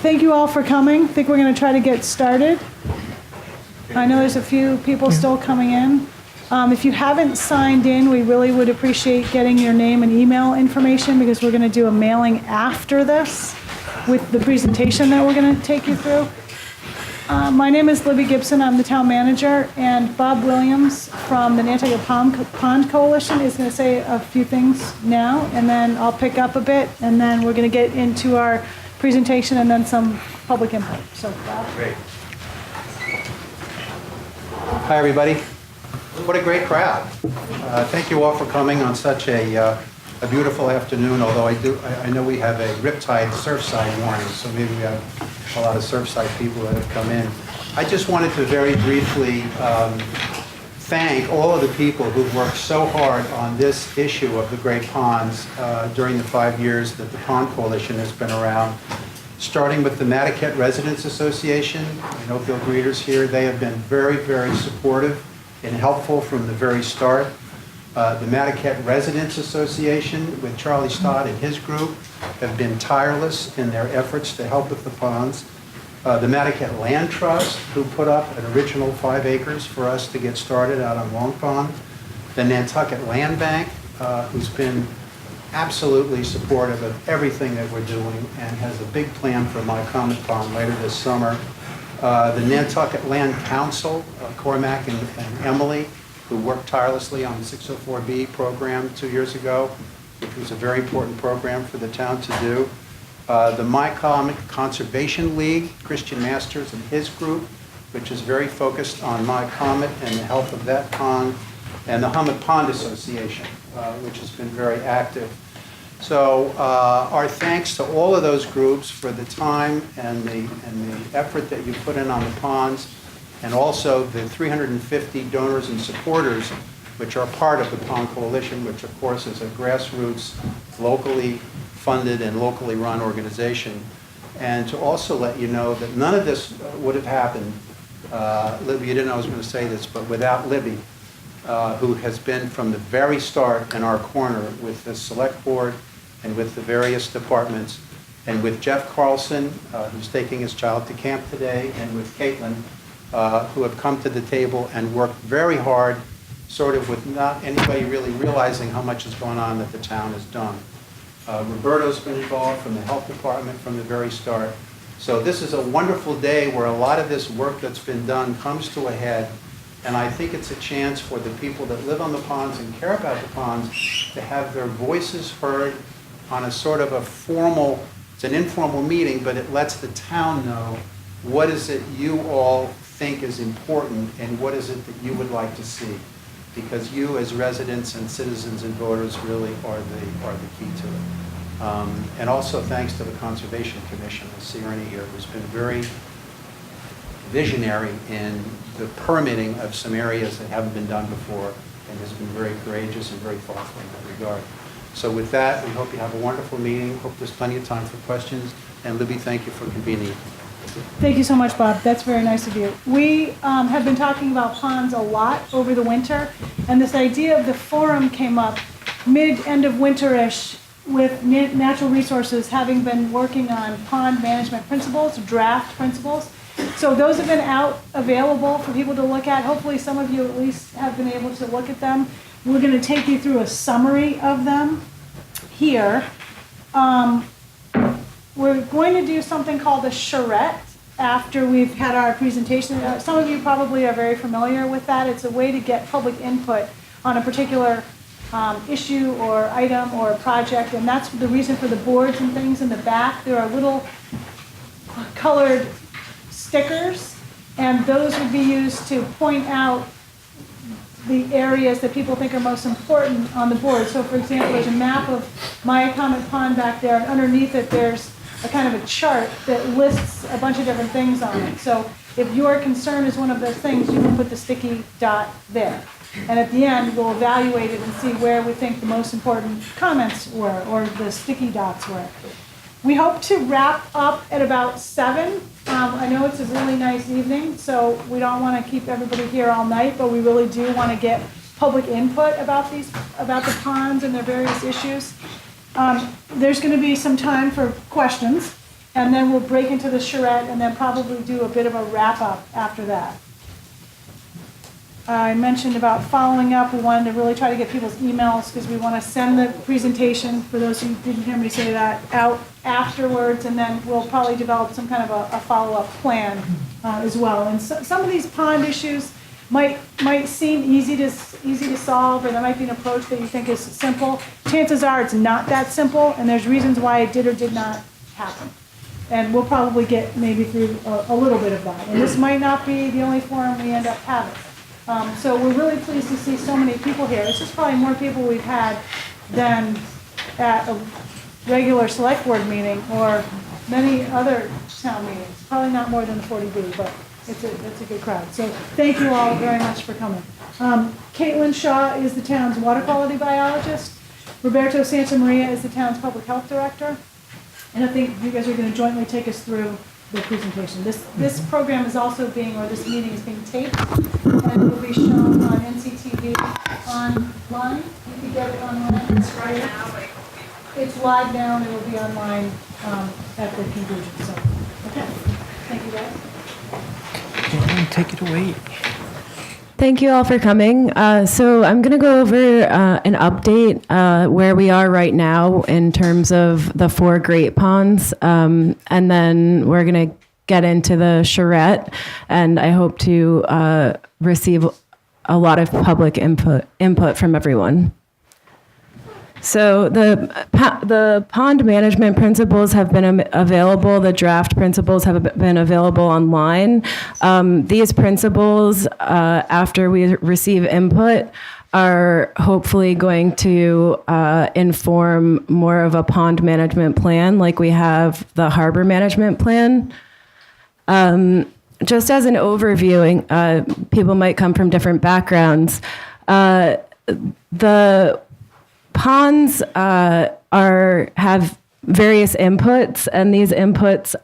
Thank you all for coming. I think we're going to try to get started. I know there's a few people still coming in. If you haven't signed in, we really would appreciate getting your name and email information because we're going to do a mailing after this with the presentation that we're going to take you through. My name is Libby Gibson. I'm the town manager, and Bob Williams from the Nantucket Pond Coalition is going to say a few things now, and then I'll pick up a bit, and then we're going to get into our presentation and then some public input. So, Bob. Great. Hi, everybody. What a great crowd. Thank you all for coming on such a beautiful afternoon, although I know we have a Riptide Surfside warning, so maybe we have a lot of Surfside people that have come in. I just wanted to very briefly thank all of the people who've worked so hard on this issue of the Great Ponds during the 5 years that the Pond Coalition has been around, starting with the Nantucket Residents Association. I know Bill Greeter's here. They have been very, very supportive and helpful from the very start. The Nantucket Residents Association with Charlie Stott and his group have been tireless in their efforts to help with the ponds. The Nantucket Land Trust, who put up an original 5 acres for us to get started out on Long Pond. The Nantucket Land Bank, who's been absolutely supportive of everything that we're doing and has a big plan for My Comet Pond later this summer. The Nantucket Land Council, Cormac and Emily, who worked tirelessly on the 604B program 2 years ago, which was a very important program for the town to do. The My Comet Conservation League, Christian Masters and his group, which is very focused on My Comet and the health of that pond. And the Hummock Pond Association, which has been very active. So our thanks to all of those groups for the time and the effort that you put in on the ponds, and also the 350 donors and supporters, which are part of the Pond Coalition, which of course is a grassroots, locally funded and locally run organization. And to also let you know that none of this would have happened, Libby, you didn't know I was going to say this, but without Libby, who has been from the very start in our corner with the select board and with the various departments, and with Jeff Carlson, who's taking his child to camp today, and with Caitlin, who have come to the table and worked very hard, sort of with not anybody really realizing how much is going on that the town has done. Roberto's been involved from the health department from the very start. So this is a wonderful day where a lot of this work that's been done comes to a head, and I think it's a chance for the people that live on the ponds and care about the ponds to have their voices heard on a sort of a formal, it's an informal meeting, but it lets the town know what is it you all think is important and what is it that you would like to see. Because you as residents and citizens and voters really are the key to it. And also thanks to the Conservation Commission, I see Ernie here, who's been very visionary in the permitting of some areas that haven't been done before and has been very courageous and very thoughtful in that regard. So with that, we hope you have a wonderful meeting. Hope there's plenty of time for questions. And Libby, thank you for convening. Thank you so much, Bob. That's very nice of you. We have been talking about ponds a lot over the winter, and this idea of the forum came up end of winterish with Natural Resources having been working on pond management principles, draft principles. So those have been out available for people to look at. Hopefully some of you at least have been able to look at them. We're going to take you through a summary of them here. We're going to do something called a charrette after we've had our presentation. Some of you probably are very familiar with that. It's a way to get public input on a particular issue or item or project, and that's the reason for the boards and things in the back. There are little colored stickers, and those would be used to point out the areas that people think are most important on the board. So for example, there's a map of My Comet Pond back there, and underneath it there's a kind of a chart that lists a bunch of different things on it. So if your concern is one of those things, you can put the sticky dot there. And at the end, we'll evaluate it and see where we think the most important comments were, or the sticky dots were. We hope to wrap up at about 7. I know it's a really nice evening, so we don't want to keep everybody here all night, but we really do want to get public input about the ponds and their various issues. There's going to be some time for questions. and then we'll break into the charrette and then probably do a bit of a wrap-up after that. I mentioned about following up. We wanted to really try to get people's emails because we want to send the presentation, for those who didn't hear me say that, out afterwards, and then we'll probably develop some kind of a follow-up plan as well. And so, some of these pond issues might seem easy to solve, or there might be an approach that you think is simple. Chances are it's not that simple, and there's reasons why it did or did not happen. And we'll probably get maybe through a little bit of that. And this might not be the only forum we end up having. So we're really pleased to see so many people here. This is probably more people we've had than at a regular select board meeting or many other town meetings. Probably not more than the 40B, but it's a good crowd. So thank you all very much for coming. Caitlin Shaw is the town's water quality biologist. Roberto Santamaria is the town's public health director. And I think you guys are going to jointly take us through the presentation. This program is also this meeting is being taped, and it will be shown on NCTV online. You can get it online. It's right now. It's live now, and it will be online at the conclusion. So, okay. Thank you, guys. Take it away. Thank you all for coming. So I'm going to go over an update where we are right now in terms of the 4 Great Ponds, and then we're going to get into the charrette, and I hope to receive a lot of public input from everyone. So the pond management principles have been available. The draft principles have been available online. These principles, after we receive input, are hopefully going to inform more of a pond management plan, like we have the harbor management plan. Just as an overview, people might come from different backgrounds. The ponds have various inputs, and these inputs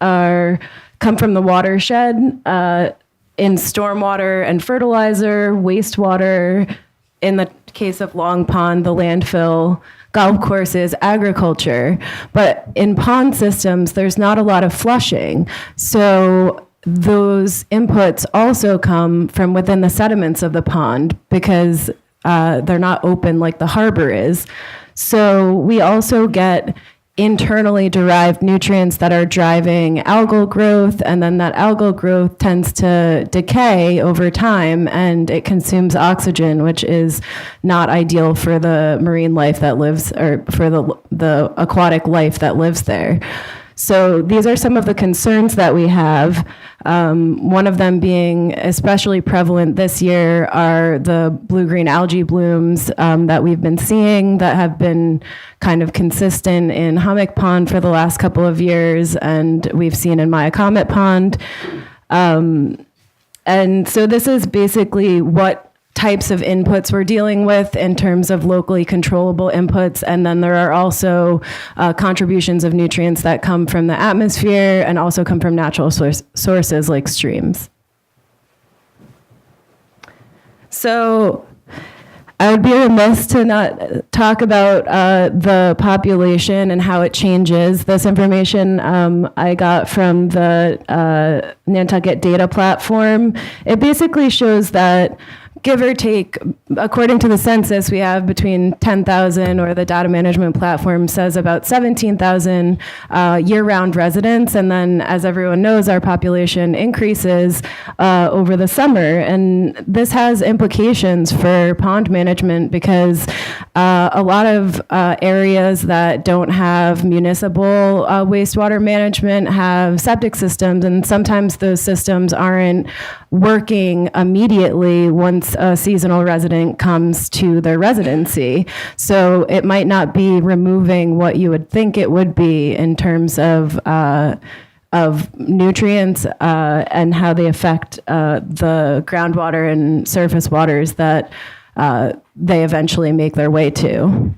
come from the watershed in stormwater and fertilizer, wastewater. In the case of Long Pond, the landfill, golf courses, agriculture. But in pond systems, there's not a lot of flushing. So those inputs also come from within the sediments of the pond because they're not open like the harbor is. So we also get internally derived nutrients that are driving algal growth, and then that algal growth tends to decay over time, and it consumes oxygen, which is not ideal for the marine life that lives, or for the aquatic life that lives there. So these are some of the concerns that we have. One of them being especially prevalent this year are the blue-green algae blooms that we've been seeing that have been kind of consistent in Hummock Pond for the last couple of years, and we've seen in Myacomet Pond. And so this is basically what types of inputs we're dealing with in terms of locally controllable inputs. And then there are also contributions of nutrients that come from the atmosphere and also come from natural sources like streams. So I would be remiss to not talk about the population and how it changes. This information I got from the Nantucket data platform. It basically shows that, give or take, according to the census, we have between 10,000, or the data management platform says about 17,000 year-round residents. And then, as everyone knows, our population increases over the summer. And this has implications for pond management because a lot of areas that don't have municipal wastewater management have septic systems, and sometimes those systems aren't working immediately once a seasonal resident comes to their residency. So it might not be removing what you would think it would be in terms of nutrients and how they affect the groundwater and surface waters that they eventually make their way to.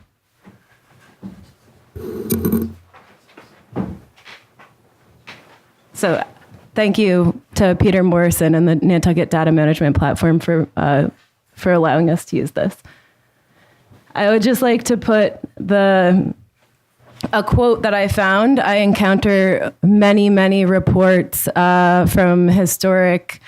So thank you to Peter Morrison and the Nantucket Data Management Platform for allowing us to use this. I would just like to put the a quote that I found. I encounter many, many reports from historic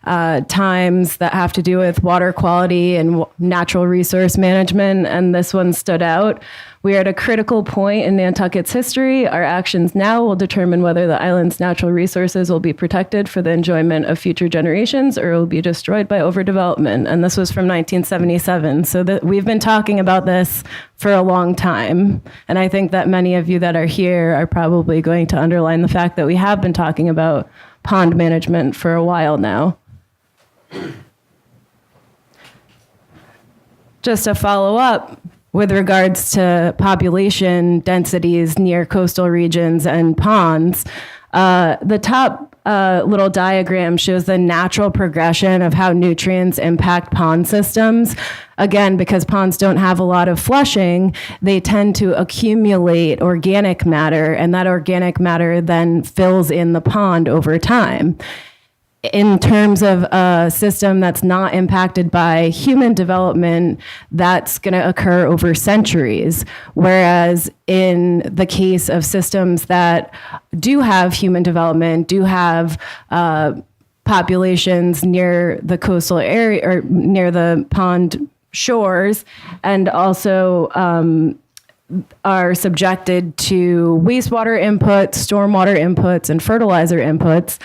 times that have to do with water quality and natural resource management, and this one stood out. We are at a critical point in Nantucket's history. Our actions now will determine whether the island's natural resources will be protected for the enjoyment of future generations or will be destroyed by overdevelopment. And this was from 1977. So we've been talking about this for a long time. And I think that many of you that are here are probably going to underline the fact that we have been talking about pond management for a while now. Just to follow up, with regards to population densities near coastal regions and ponds, the top little diagram shows the natural progression of how nutrients impact pond systems. Again, because ponds don't have a lot of flushing, they tend to accumulate organic matter, and that organic matter then fills in the pond over time. In terms of a system that's not impacted by human development, that's going to occur over centuries. Whereas in the case of systems that do have human development, do have populations near the coastal area or near the pond shores, and also are subjected to wastewater inputs, stormwater inputs, and fertilizer inputs,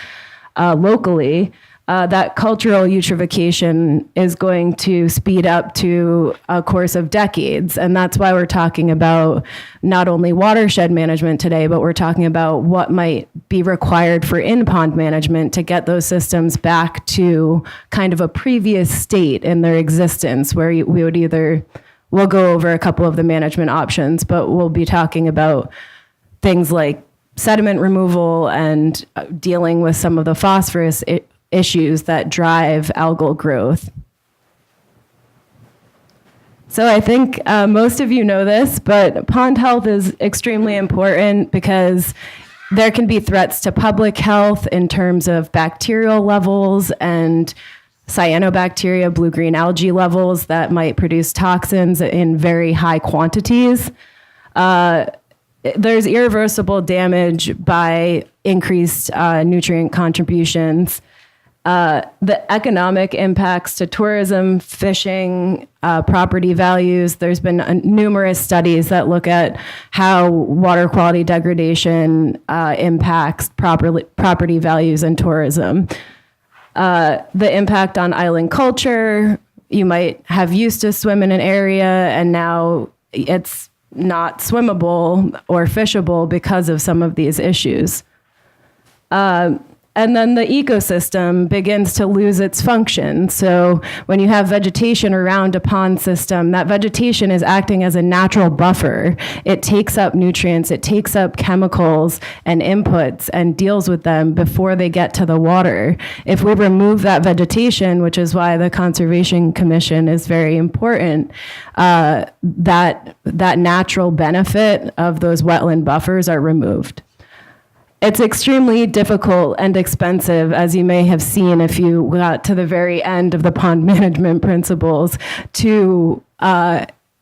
locally, that cultural eutrophication is going to speed up to a course of decades. And that's why we're talking about not only watershed management today, but we're talking about what might be required for in-pond management to get those systems back to kind of a previous state in their existence, where we would we'll go over a couple of the management options, but we'll be talking about things like sediment removal and dealing with some of the phosphorus issues that drive algal growth. So I think most of you know this, but pond health is extremely important because there can be threats to public health in terms of bacterial levels and cyanobacteria, blue-green algae levels that might produce toxins in very high quantities. There's irreversible damage by increased nutrient contributions. The economic impacts to tourism, fishing, property values. There's been numerous studies that look at how water quality degradation impacts property values and tourism. The impact on island culture. You might have used to swim in an area and now it's not swimmable or fishable because of some of these issues. And then the ecosystem begins to lose its function. So when you have vegetation around a pond system, that vegetation is acting as a natural buffer. It takes up nutrients, it takes up chemicals and inputs and deals with them before they get to the water. If we remove that vegetation, which is why the Conservation Commission is very important, that natural benefit of those wetland buffers are removed. It's extremely difficult and expensive, as you may have seen if you got to the very end of the pond management principles, to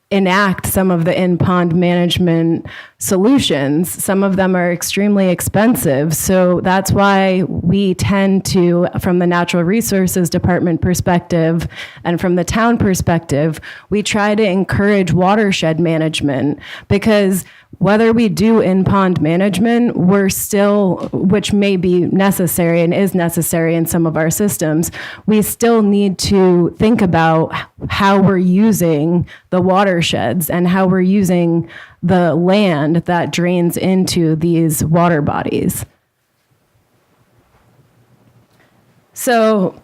enact some of the in-pond management solutions. Some of them are extremely expensive. So that's why we tend to, from the Natural Resources Department perspective and from the town perspective, we try to encourage watershed management, because whether we do in-pond management, we're still, which may be necessary and is necessary in some of our systems, we still need to think about how we're using the watersheds and how we're using the land that drains into these water bodies. So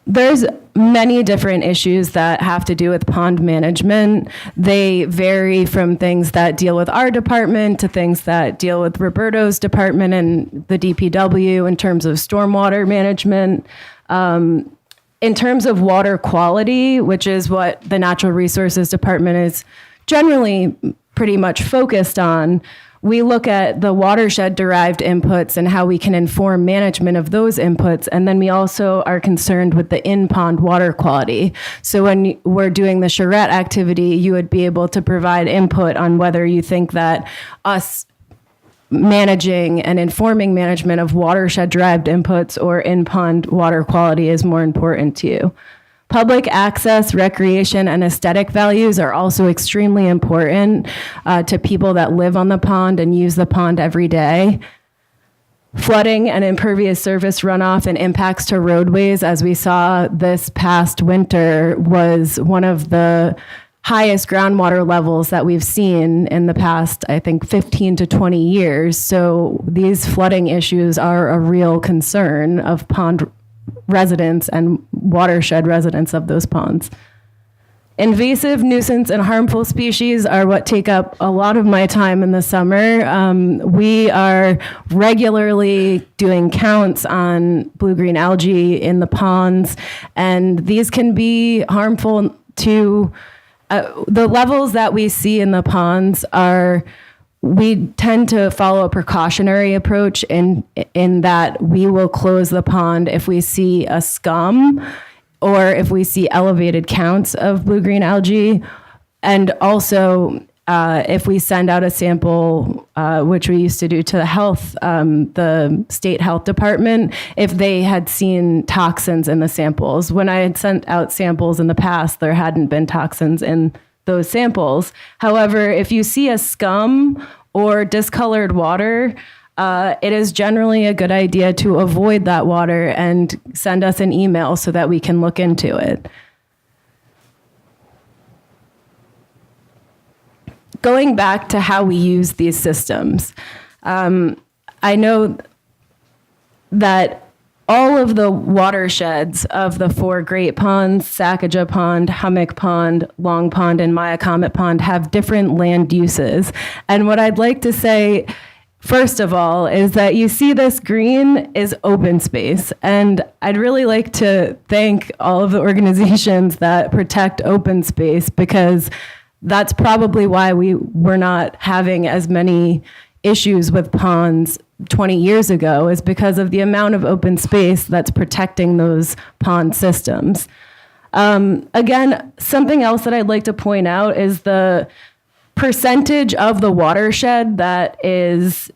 there's many different issues that have to do with pond management. They vary from things that deal with our department to things that deal with Roberto's department and the DPW in terms of stormwater management. In terms of water quality, which is what the Natural Resources Department is generally pretty much focused on, we look at the watershed-derived inputs and how we can inform management of those inputs, and then we also are concerned with the in-pond water quality. So when we're doing the charrette activity, you would be able to provide input on whether you think that us managing and informing management of watershed-derived inputs or in-pond water quality is more important to you. Public access, recreation, and aesthetic values are also extremely important to people that live on the pond and use the pond every day. Flooding and impervious surface runoff and impacts to roadways, as we saw this past winter, was one of the highest groundwater levels that we've seen in the past, I think, 15 to 20 years. So these flooding issues are a real concern of pond residents and watershed residents of those ponds. Invasive, nuisance, and harmful species are what take up a lot of my time in the summer. We are regularly doing counts on blue-green algae in the ponds, and these can be harmful to the levels that we see in the ponds are. We tend to follow a precautionary approach in that we will close the pond if we see a scum or if we see elevated counts of blue-green algae. And also, if we send out a sample, which we used to do to the state health department, if they had seen toxins in the samples. When I had sent out samples in the past, there hadn't been toxins in those samples. However, if you see a scum or discolored water, it is generally a good idea to avoid that water and send us an email so that we can look into it. Going back to how we use these systems, I know that all of the watersheds of the 4 Great Ponds, Sacajah Pond, Hummock Pond, Long Pond, and Myacomet Pond have different land uses. And what I'd like to say, first of all, is that you see this green is open space. And I'd really like to thank all of the organizations that protect open space, because that's probably why we were not having as many issues with ponds 20 years ago, is because of the amount of open space that's protecting those pond systems. Again, something else that I'd like to point out is the percentage of the watershed that is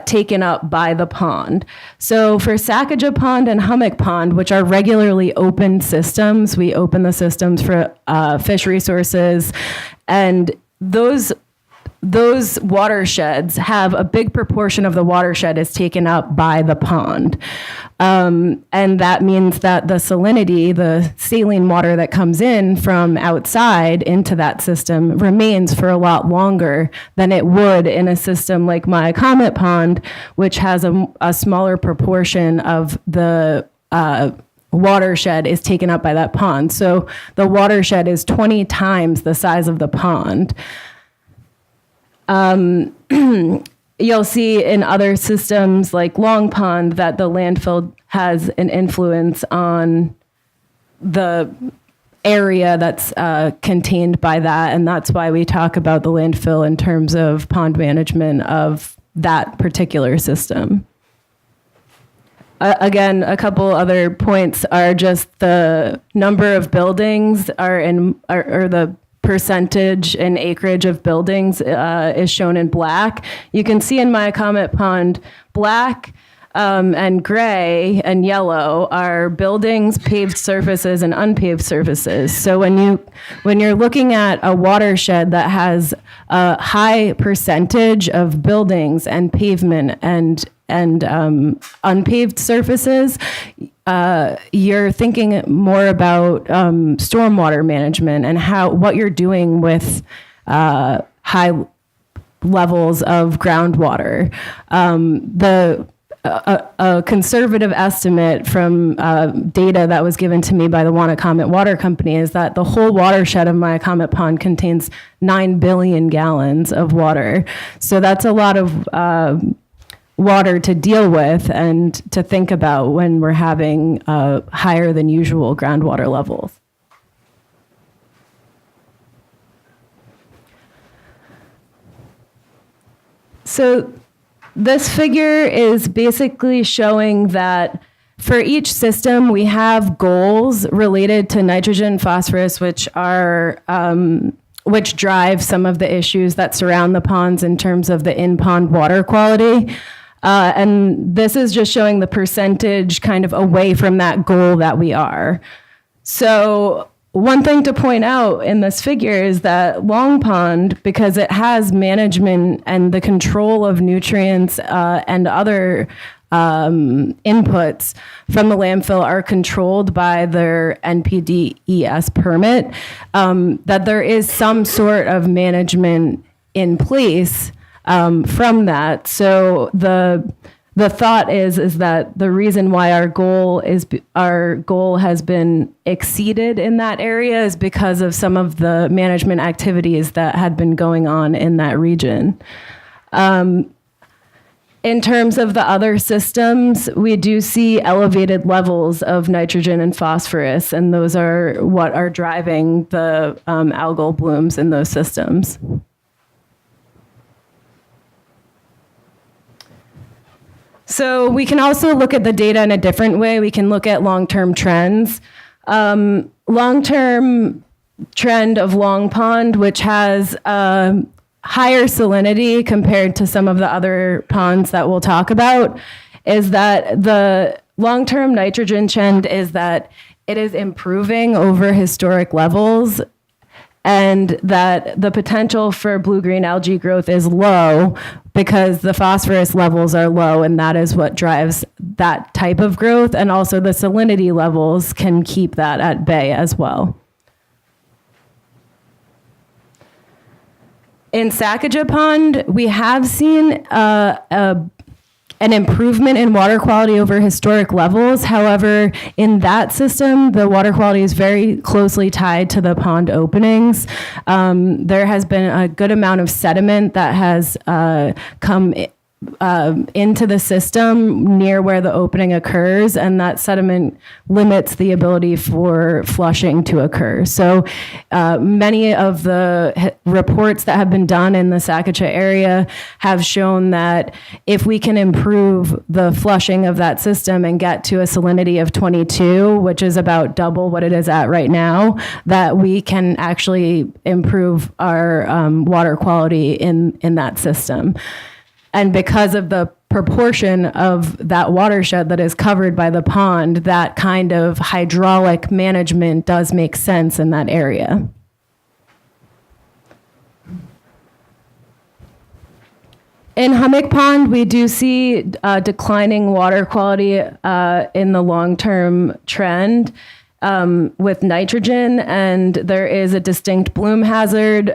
taken up by the pond. So for Sacajah Pond and Hummock Pond, which are regularly open systems, we open the systems for fish resources, and those watersheds have a big proportion of the watershed is taken up by the pond. And that means that the salinity, the saline water that comes in from outside into that system, remains for a lot longer than it would in a system like Myacomet Pond, which has a smaller proportion of the watershed is taken up by that pond. So the watershed is 20 times the size of the pond. You'll see in other systems like Long Pond that the landfill has an influence on the area that's contained by that, and that's why we talk about the landfill in terms of pond management of that particular system. Again, a couple other points are just the number of buildings or the percentage and acreage of buildings is shown in black. You can see in Myacomet Pond, black and gray and yellow are buildings, paved surfaces, and unpaved surfaces. So when you're looking at a watershed that has a high percentage of buildings and pavement and unpaved surfaces, you're thinking more about stormwater management and what you're doing with high levels of groundwater. A conservative estimate from data that was given to me by the Wattacomet Water Company is that the whole watershed of Myacomet Pond contains 9 billion gallons of water. So that's a lot of water to deal with and to think about when we're having higher than usual groundwater levels. So this figure is basically showing that for each system, we have goals related to nitrogen, phosphorus, which drive some of the issues that surround the ponds in terms of the in-pond water quality. And this is just showing the percentage kind of away from that goal that we are. So one thing to point out in this figure is that Long Pond, because it has management and the control of nutrients and other inputs from the landfill are controlled by their NPDES permit, that there is some sort of management in place from that. So the thought is that the reason why our goal has been exceeded in that area is because of some of the management activities that had been going on in that region. In terms of the other systems, we do see elevated levels of nitrogen and phosphorus, and those are what are driving the algal blooms in those systems. So we can also look at the data in a different way. We can look at long-term trends. Long-term trend of Long Pond, which has higher salinity compared to some of the other ponds that we'll talk about, is that the long-term nitrogen trend is that it is improving over historic levels, and that the potential for blue-green algae growth is low because the phosphorus levels are low, and that is what drives that type of growth. And also the salinity levels can keep that at bay as well. In Sacajah Pond, we have seen an improvement in water quality over historic levels. However, in that system, the water quality is very closely tied to the pond openings. There has been a good amount of sediment that has come into the system near where the opening occurs, and that sediment limits the ability for flushing to occur. So many of the reports that have been done in the Sacajah area have shown that if we can improve the flushing of that system and get to a salinity of 22, which is about double what it is at right now, that we can actually improve our water quality in that system. And because of the proportion of that watershed that is covered by the pond, that kind of hydraulic management does make sense in that area. In Hummock Pond, we do see declining water quality in the long-term trend with nitrogen, and there is a distinct bloom hazard.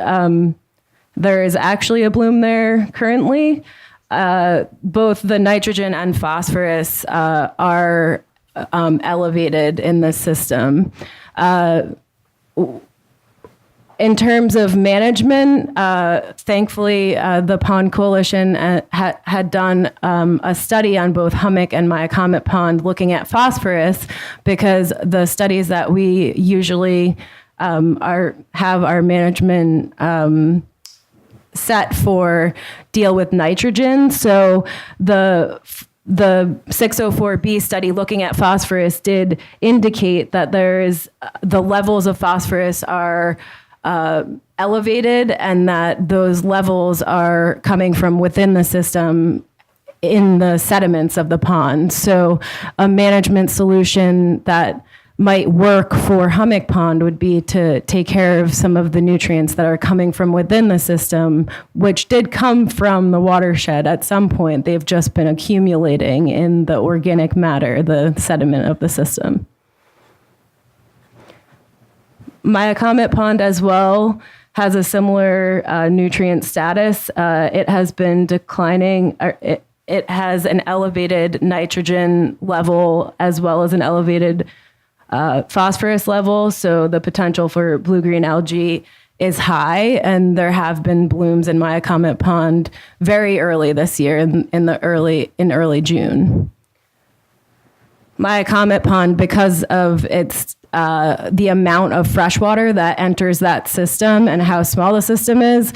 There is actually a bloom there currently. Both the nitrogen and phosphorus are elevated in this system. In terms of management, thankfully, the Pond Coalition had done a study on both Hummock and Myacomet Pond looking at phosphorus, because the studies that we usually have our management set for deal with nitrogen. So the 604B study looking at phosphorus did indicate that the levels of phosphorus are elevated, and that those levels are coming from within the system in the sediments of the pond. So a management solution that might work for Hummock Pond would be to take care of some of the nutrients that are coming from within the system, which did come from the watershed at some point. They've just been accumulating in the organic matter, the sediment of the system. Myacomet Pond as well has a similar nutrient status. It has been declining. It has an elevated nitrogen level as well as an elevated phosphorus level, so the potential for blue-green algae is high, and there have been blooms in Myacomet Pond very early this year, in early June. Myacomet Pond, because of its the amount of fresh water that enters that system and how small the system is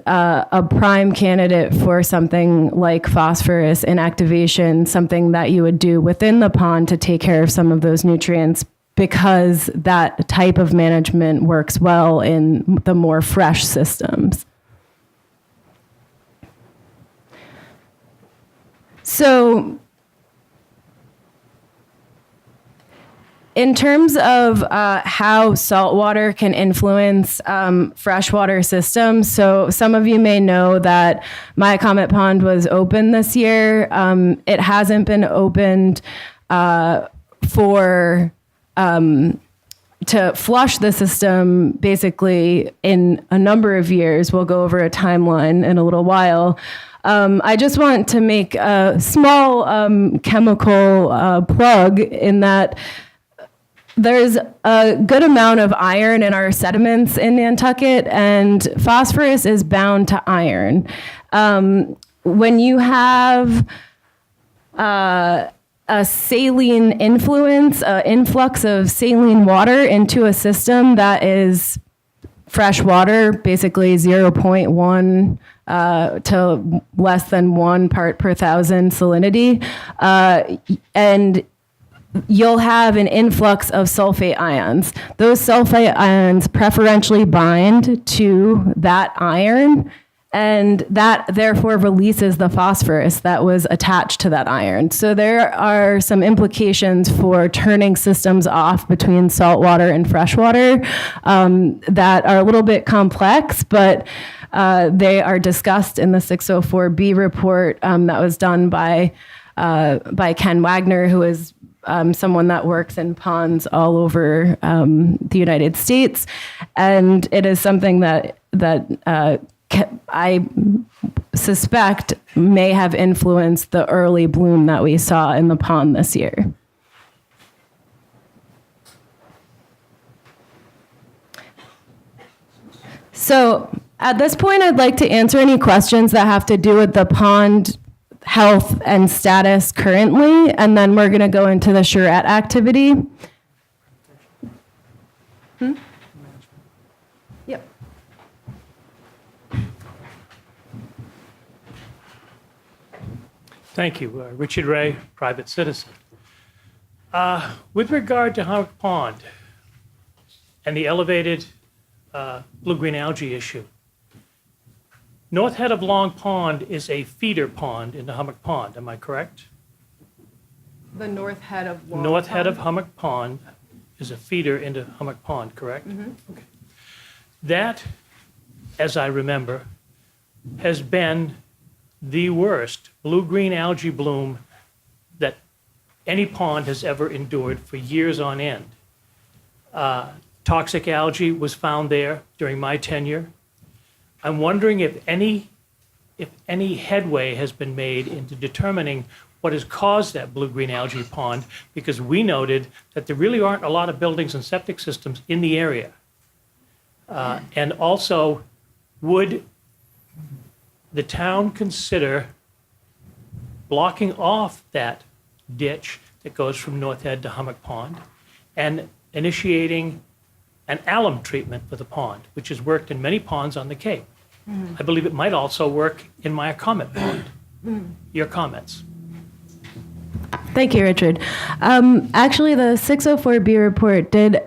a prime candidate for something like phosphorus inactivation, something that you would do within the pond to take care of some of those nutrients, because that type of management works well in the more fresh systems. So in terms of how saltwater can influence freshwater systems, so some of you may know that Myacomet Pond was open this year. It hasn't been opened to flush the system basically in a number of years. We'll go over a timeline in a little while. I just want to make a small chemical plug in that there's a good amount of iron in our sediments in Nantucket, and phosphorus is bound to iron. When you have a saline influence, influx of saline water into a system that is fresh water, basically 0.1 to less than 1 part per thousand salinity, and you'll have an influx of sulfate ions. Those sulfate ions preferentially bind to that iron, and that therefore releases the phosphorus that was attached to that iron. So there are some implications for turning systems off between saltwater and freshwater that are a little bit complex, but they are discussed in the 604B report that was done by Ken Wagner, who is someone that works in ponds all over the United States, and it is something that I suspect may have influenced the early bloom that we saw in the pond this year. So at this point, I'd like to answer any questions that have to do with the pond health and status currently, and then we're going to go into the charrette activity. Yep. Thank you. Richard Ray, private citizen. With regard to Hummock Pond and the elevated blue-green algae issue, north head of Long Pond is a feeder pond into Hummock Pond. Am I correct? The north head of Long North head of Hummock Pond is a feeder into Hummock Pond, correct? Mm-hmm. Okay. That, as I remember, has been the worst blue-green algae bloom that any pond has ever endured for years on end. Toxic algae was found there during my tenure. I'm wondering if any headway has been made into determining what has caused that blue-green algae pond, because we noted that there really aren't a lot of buildings and septic systems in the area. And also, would the town consider blocking off that ditch that goes from North Head to Hummock Pond and initiating an alum treatment for the pond, which has worked in many ponds on the Cape? Mm-hmm. I believe it might also work in Myacomet Pond. Mm-hmm. Your comments? Thank you, Richard. Actually, the 604B report did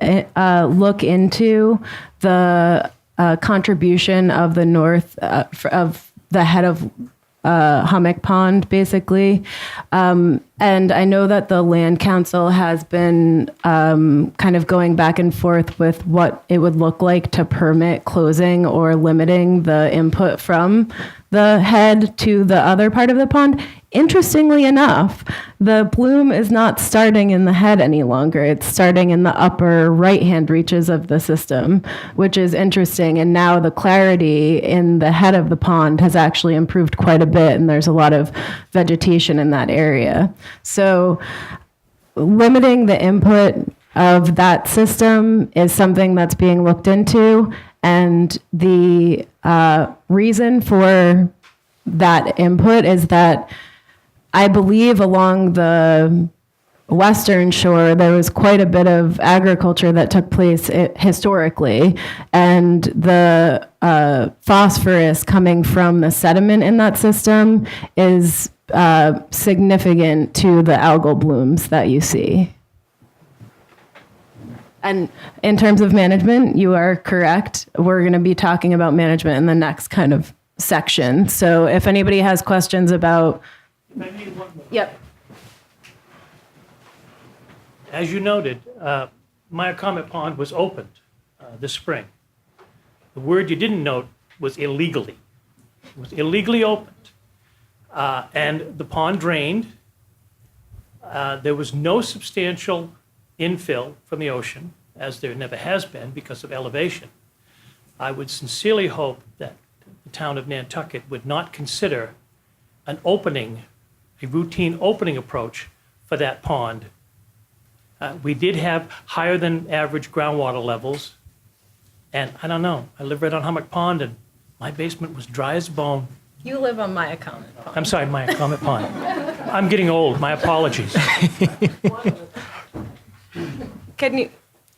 look into the contribution of the north, of the head of Hummock Pond, basically. And I know that the Land Council has been kind of going back and forth with what it would look like to permit closing or limiting the input from the head to the other part of the pond. Interestingly enough, the bloom is not starting in the head any longer. It's starting in the upper right-hand reaches of the system, which is interesting. And now the clarity in the head of the pond has actually improved quite a bit, and there's a lot of vegetation in that area. So limiting the input of that system is something that's being looked into. And the reason for that input is that I believe along the western shore, there was quite a bit of agriculture that took place historically, and the phosphorus coming from the sediment in that system is significant to the algal blooms that you see. And in terms of management, you are correct. We're going to be talking about management in the next kind of section. So if anybody has questions about... Yep. As you noted, Myacomet Pond was opened this spring. The word you didn't note was illegally. It was illegally opened. And the pond drained. There was no substantial infill from the ocean, as there never has been because of elevation. I would sincerely hope that the town of Nantucket would not consider an opening, a routine opening approach for that pond. We did have higher than average groundwater levels. And I don't know, I live right on Hummock Pond and my basement was dry as a bone. You live on Myacomet Pond. I'm sorry, Myacomet Pond. I'm getting old, my apologies. Can you...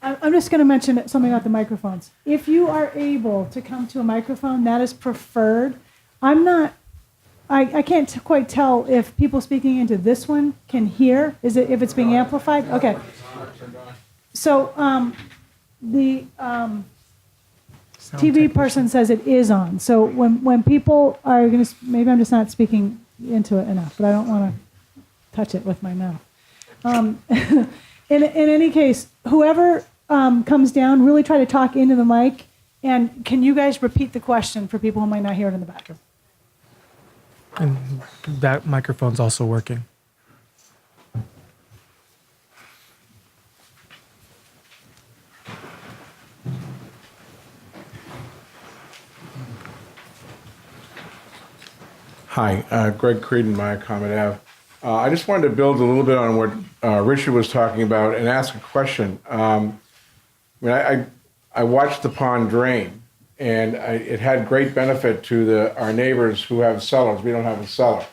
I'm just going to mention something about the microphones. If you are able to come to a microphone, that is preferred. I can't quite tell if people speaking into this one can hear. If it's being amplified? Okay. So the TV person says it is on. So when people are going to, maybe I'm just not speaking into it enough, but I don't want to touch it with my mouth. In any case, whoever comes down, really try to talk into the mic. And can you guys repeat the question for people who might not hear it in the back? And that microphone's also working. Hi, Greg Creedon, Myacomet Ave. I just wanted to build a little bit on what Richard was talking about and ask a question. I watched the pond drain, and it had great benefit to our neighbors who have cellars. We don't have a cellar,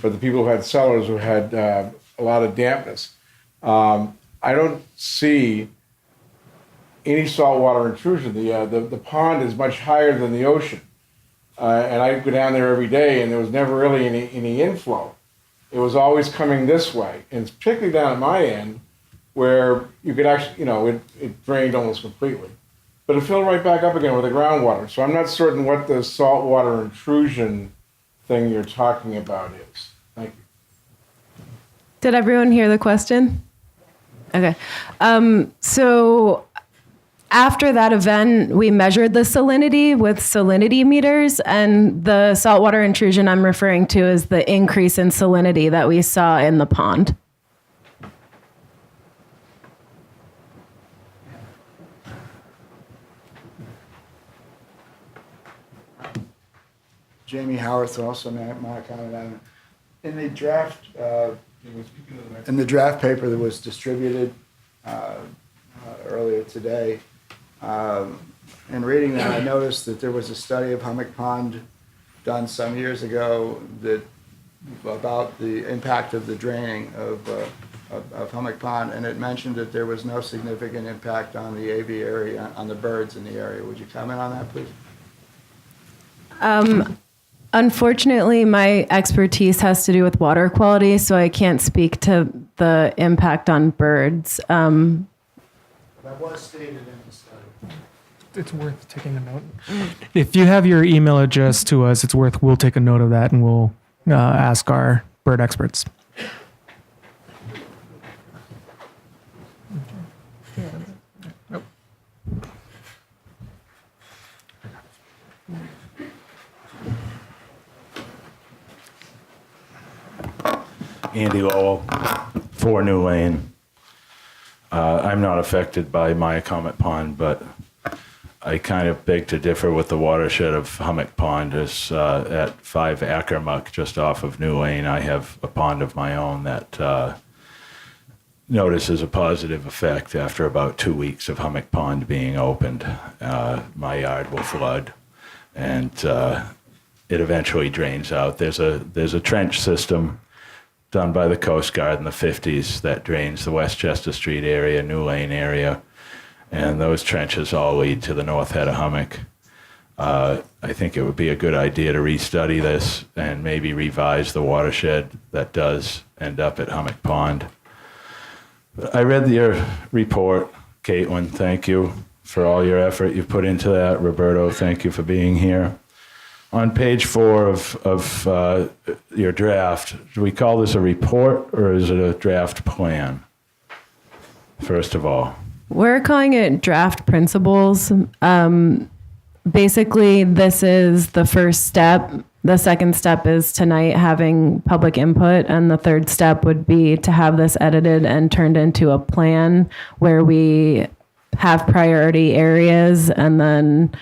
but the people who had cellars who had a lot of dampness. I don't see any saltwater intrusion. The pond is much higher than the ocean, and I go down there every day, and there was never really any inflow. It was always coming this way, and it's particularly down at my end, where you could actually, it drained almost completely. But it filled right back up again with the groundwater. So I'm not certain what the saltwater intrusion thing you're talking about is. Thank you. Did everyone hear the question? Okay. So after that event, we measured the salinity with salinity meters, and the saltwater intrusion I'm referring to is the increase in salinity that we saw in the pond. Jamie Howarth, also Myacomet Ave. In the draft, paper that was distributed earlier today, in reading that, I noticed that there was a study of Hummock Pond done some years ago about the impact of the draining of Hummock Pond, and it mentioned that there was no significant impact on the aviary, on the birds in the area. Would you comment on that, please? Unfortunately, my expertise has to do with water quality, so I can't speak to the impact on birds. That was stated in the study. It's worth taking a note. If you have your email address to us, we'll take a note of that and we'll ask our bird experts. Andy Lowell, 4 New Lane. I'm not affected by Myacomet Pond, but I kind of beg to differ with the watershed of Hummock Pond. Is at 5 Ackermuck, just off of New Lane, I have a pond of my own that notices a positive effect after about 2 weeks of Hummock Pond being opened. My yard will flood, and it eventually drains out. There's a trench system done by the Coast Guard in the 50s that drains the Westchester Street area, New Lane area, and those trenches all lead to the north head of Hummock. I think it would be a good idea to restudy this and maybe revise the watershed that does end up at Hummock Pond. I read your report, Caitlin. Thank you for all your effort you've put into that. Roberto, thank you for being here. On page 4 of your draft, do we call this a report or is it a draft plan? First of all. We're calling it draft principles. Basically, this is the first step. The second step is tonight having public input, and the third step would be to have this edited and turned into a plan where we have priority areas and then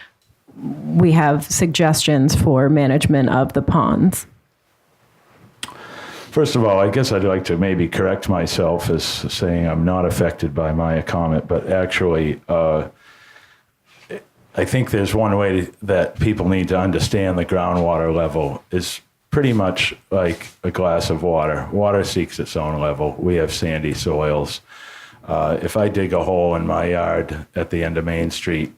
we have suggestions for management of the ponds. First of all, I guess I'd like to maybe correct myself as saying I'm not affected by Maya Comet, but actually, I think there's one way that people need to understand the groundwater level is pretty much like a glass of water. Water seeks its own level. We have sandy soils. If I dig a hole in my yard at the end of Main Street,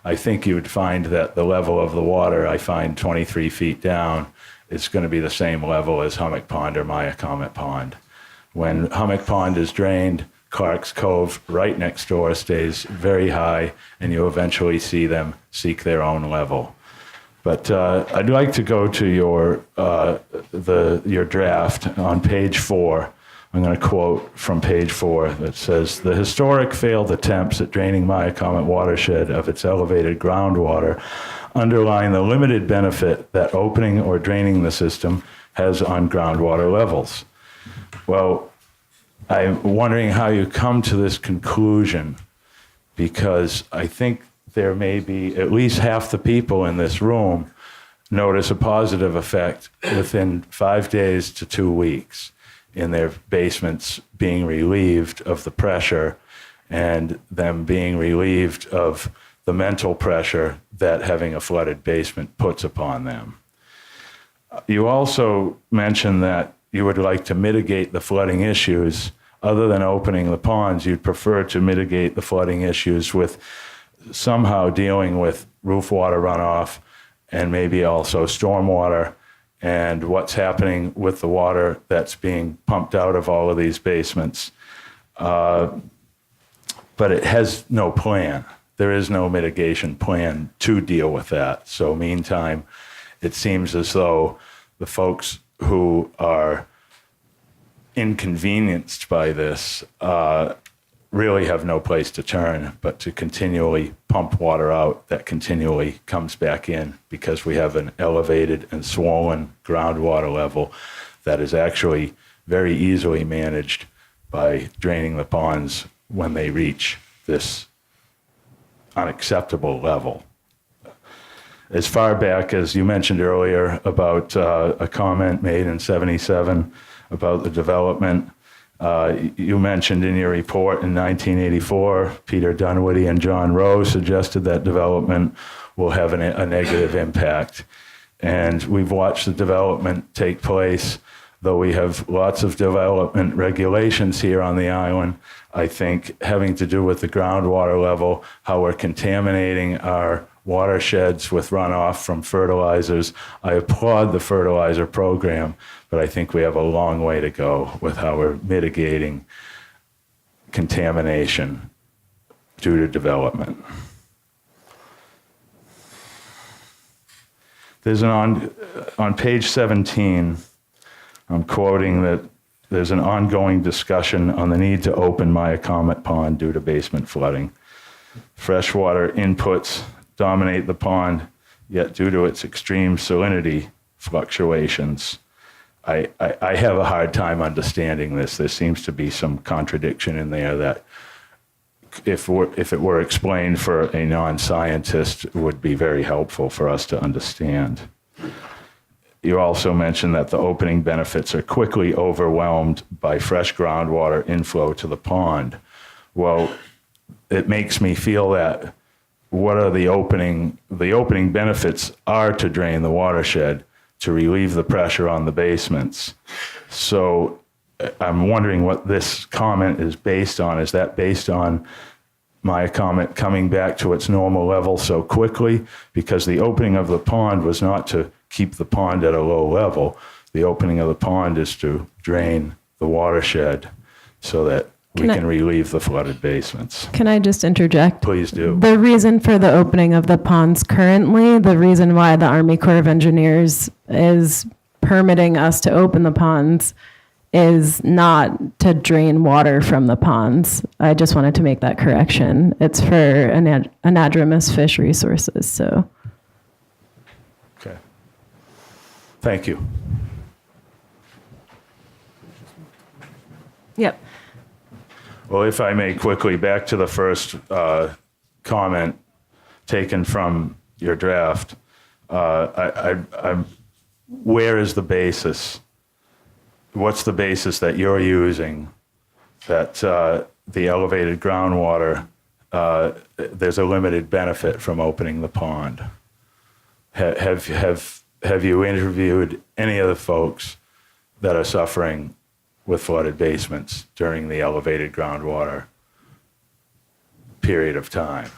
I think you would find that the level of the water I find 23 feet down is going to be the same level as Hummock Pond or Maya Comet Pond. When Hummock Pond is drained, Clark's Cove right next door stays very high, and you eventually see them seek their own level. But I'd like to go to your draft on page 4. I'm going to quote from page 4 that says, "The historic failed attempts at draining Maya Comet watershed of its elevated groundwater underline the limited benefit that opening or draining the system has on groundwater levels." Well, I'm wondering how you come to this conclusion, because I think there may be at least half the people in this room notice a positive effect within 5 days to 2 weeks in their basements being relieved of the pressure and them being relieved of the mental pressure that having a flooded basement puts upon them. You also mentioned that you would like to mitigate the flooding issues. Other than opening the ponds, you'd prefer to mitigate the flooding issues with somehow dealing with roof water runoff and maybe also stormwater and what's happening with the water that's being pumped out of all of these basements. But it has no plan. There is no mitigation plan to deal with that. So meantime, it seems as though the folks who are inconvenienced by this really have no place to turn but to continually pump water out that continually comes back in, because we have an elevated and swollen groundwater level that is actually very easily managed by draining the ponds when they reach this unacceptable level. As far back as you mentioned earlier about a comment made in '77 about the development, you mentioned in your report in 1984, Peter Dunwoody and John Rowe suggested that development will have a negative impact. And we've watched the development take place. Though we have lots of development regulations here on the island, I think having to do with the groundwater level, how we're contaminating our watersheds with runoff from fertilizers. I applaud the fertilizer program, but I think we have a long way to go with how we're mitigating contamination due to development. There's on page 17, I'm quoting that there's an ongoing discussion on the need to open Maya Comet Pond due to basement flooding. Freshwater inputs dominate the pond, yet due to its extreme salinity fluctuations, I have a hard time understanding this. There seems to be some contradiction in there that if it were explained for a non-scientist, would be very helpful for us to understand. You also mentioned that the opening benefits are quickly overwhelmed by fresh groundwater inflow to the pond. Well, it makes me feel that what are the opening benefits are to drain the watershed, to relieve the pressure on the basements. So I'm wondering what this comment is based on. Is that based on my comment coming back to its normal level so quickly? Because the opening of the pond was not to keep the pond at a low level. The opening of the pond is to drain the watershed so that we can relieve the flooded basements. Can I just interject? Please do. The reason for the opening of the ponds currently, the reason why the Army Corps of Engineers is permitting us to open the ponds is not to drain water from the ponds. I just wanted to make that correction. It's for anadromous fish resources, so. Okay. Thank you. Yep. Well, if I may quickly, back to the first comment taken from your draft. Where is the basis? What's the basis that you're using that the elevated groundwater, there's a limited benefit from opening the pond? Have you interviewed any of the folks that are suffering with flooded basements during the elevated groundwater period of time?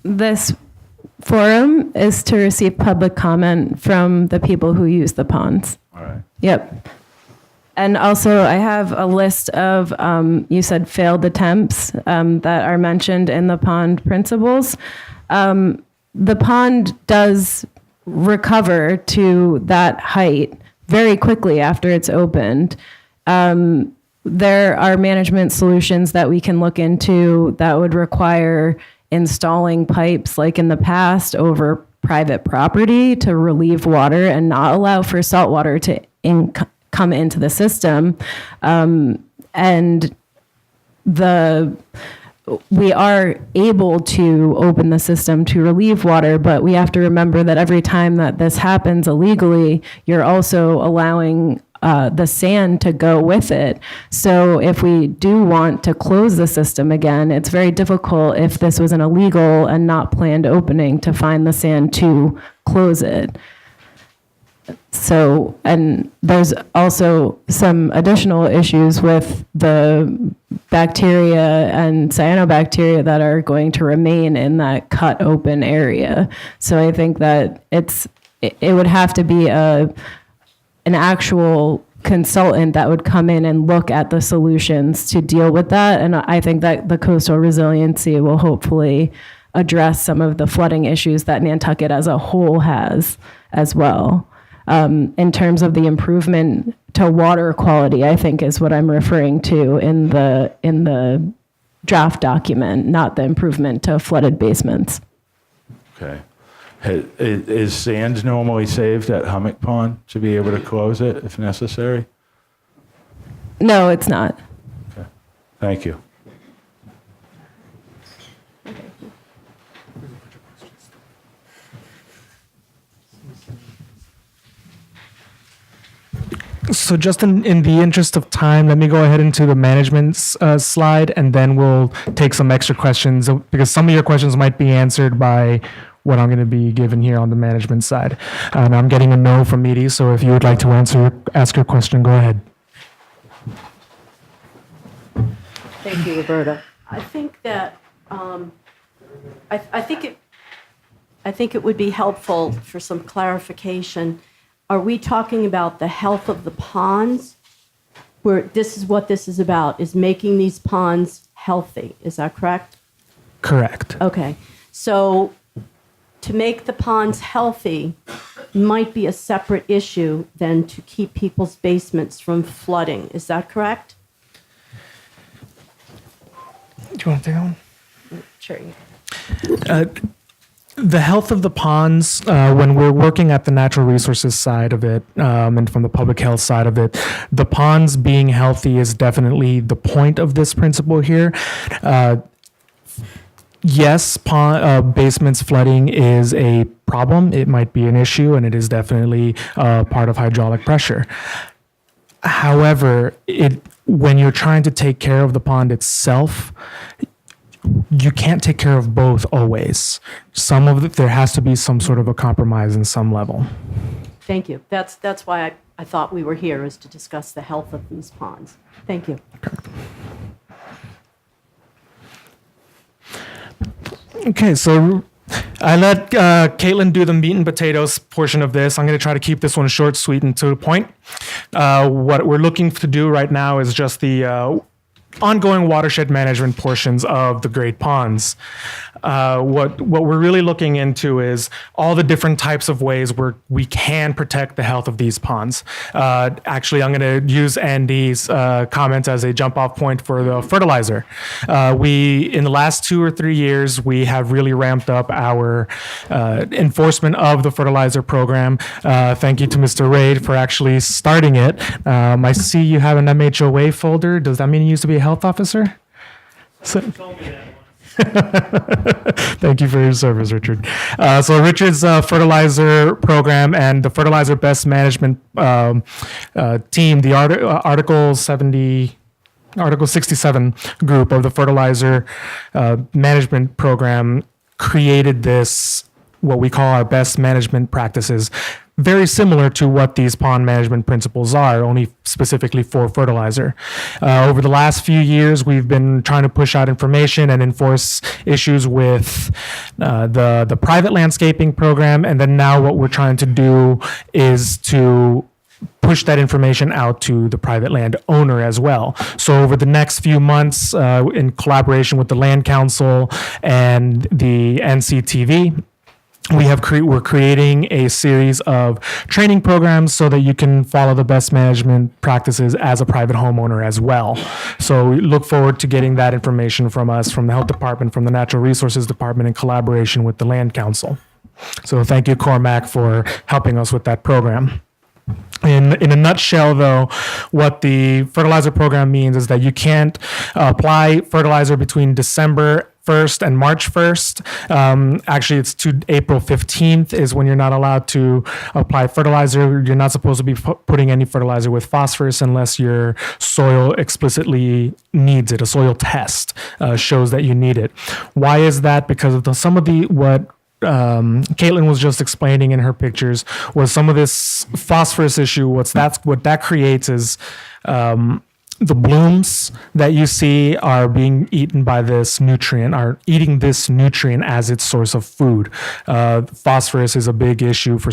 This forum is to receive public comment from the people who use the ponds. All right. Yep. And also, I have a list of, you said failed attempts that are mentioned in the pond principles. The pond does recover to that height very quickly after it's opened. There are management solutions that we can look into that would require installing pipes like in the past over private property to relieve water and not allow for salt water to come into the system. And we are able to open the system to relieve water, but we have to remember that every time that this happens illegally, you're also allowing the sand to go with it. So if we do want to close the system again, it's very difficult if this was an illegal and not planned opening to find the sand to close it. So, and there's also some additional issues with the bacteria and cyanobacteria that are going to remain in that cut open area. So I think that it would have to be an actual consultant that would come in and look at the solutions to deal with that. And I think that the coastal resiliency will hopefully address some of the flooding issues that Nantucket as a whole has as well. In terms of the improvement to water quality, I think is what I'm referring to in the draft document, not the improvement to flooded basements. Okay. Is sand normally saved at Hummock Pond to be able to close it if necessary? No, it's not. Okay. Thank you. So just in the interest of time, let me go ahead into the management slide, and then we'll take some extra questions because some of your questions might be answered by what I'm going to be given here on the management side. I'm getting a no from Edie, so if you would like to ask your question, go ahead. Thank you, Roberta. I think that I think it would be helpful for some clarification. Are we talking about the health of the ponds? Where this is what this is about, is making these ponds healthy. Is that correct? Correct. Okay. So to make the ponds healthy might be a separate issue than to keep people's basements from flooding. Is that correct? Do you want to take that one? Sure. The health of the ponds, when we're working at the natural resources side of it, and from the public health side of it, the ponds being healthy is definitely the point of this principle here. Yes, basements flooding is a problem. It might be an issue, and it is definitely part of hydraulic pressure. However, when you're trying to take care of the pond itself, you can't take care of both always. There has to be some sort of a compromise in some level. Thank you. That's why I thought we were here is to discuss the health of these ponds. Thank you. Okay, so I let Caitlin do the meat and potatoes portion of this. I'm going to try to keep this one short, sweet, and to the point. What we're looking to do right now is just the ongoing watershed management portions of the Great Ponds. What we're really looking into is all the different types of ways where we can protect the health of these ponds. Actually, I'm going to use Andy's comments as a jump-off point for the fertilizer. In the last 2 or 3 years, we have really ramped up our enforcement of the fertilizer program. Thank you to Mr. Raid for actually starting it. I see you have an MHOA folder. Does that mean you used to be a health officer? Thank you for your service, Richard. So Richard's fertilizer program and the fertilizer best management team, the Article 67 group of the fertilizer management program created this, what we call our best management practices, very similar to what these pond management principles are, only specifically for fertilizer. Over the last few years, we've been trying to push out information and enforce issues with the private landscaping program, and then now what we're trying to do is to push that information out to the private land owner as well. So over the next few months, in collaboration with the Land Council and the NCTV, we're creating a series of training programs so that you can follow the best management practices as a private homeowner as well. So we look forward to getting that information from us, from the Health Department, from the Natural Resources Department, in collaboration with the Land Council. So thank you, Cormac, for helping us with that program. In a nutshell, though, what the fertilizer program means is that you can't apply fertilizer between December 1st and March 1st. Actually, it's to April 15th is when you're not allowed to apply fertilizer. You're not supposed to be putting any fertilizer with phosphorus unless your soil explicitly needs it. A soil test shows that you need it. Why is that? Because of what Caitlin was just explaining in her pictures was some of this phosphorus issue. What that creates is the blooms that you see are being eaten by this nutrient, are eating this nutrient as its source of food. Phosphorus is a big issue for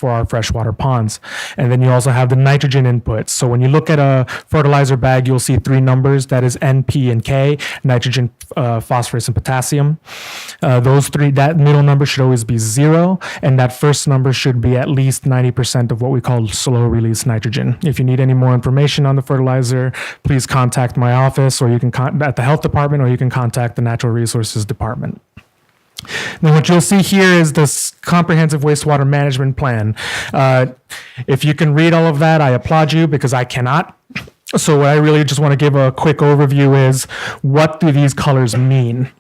our freshwater ponds. And then you also have the nitrogen inputs. So when you look at a fertilizer bag, you'll see 3 numbers. That is N, P, and K: nitrogen, phosphorus, and potassium. Those 3, that middle number should always be 0, and that first number should be at least 90% of what we call slow-release nitrogen. If you need any more information on the fertilizer, please contact my office, or you can at the Health Department, or you can contact the Natural Resources Department. Now, what you'll see here is this comprehensive wastewater management plan. If you can read all of that, I applaud you, because I cannot. So what I really just want to give a quick overview is, what do these colors mean?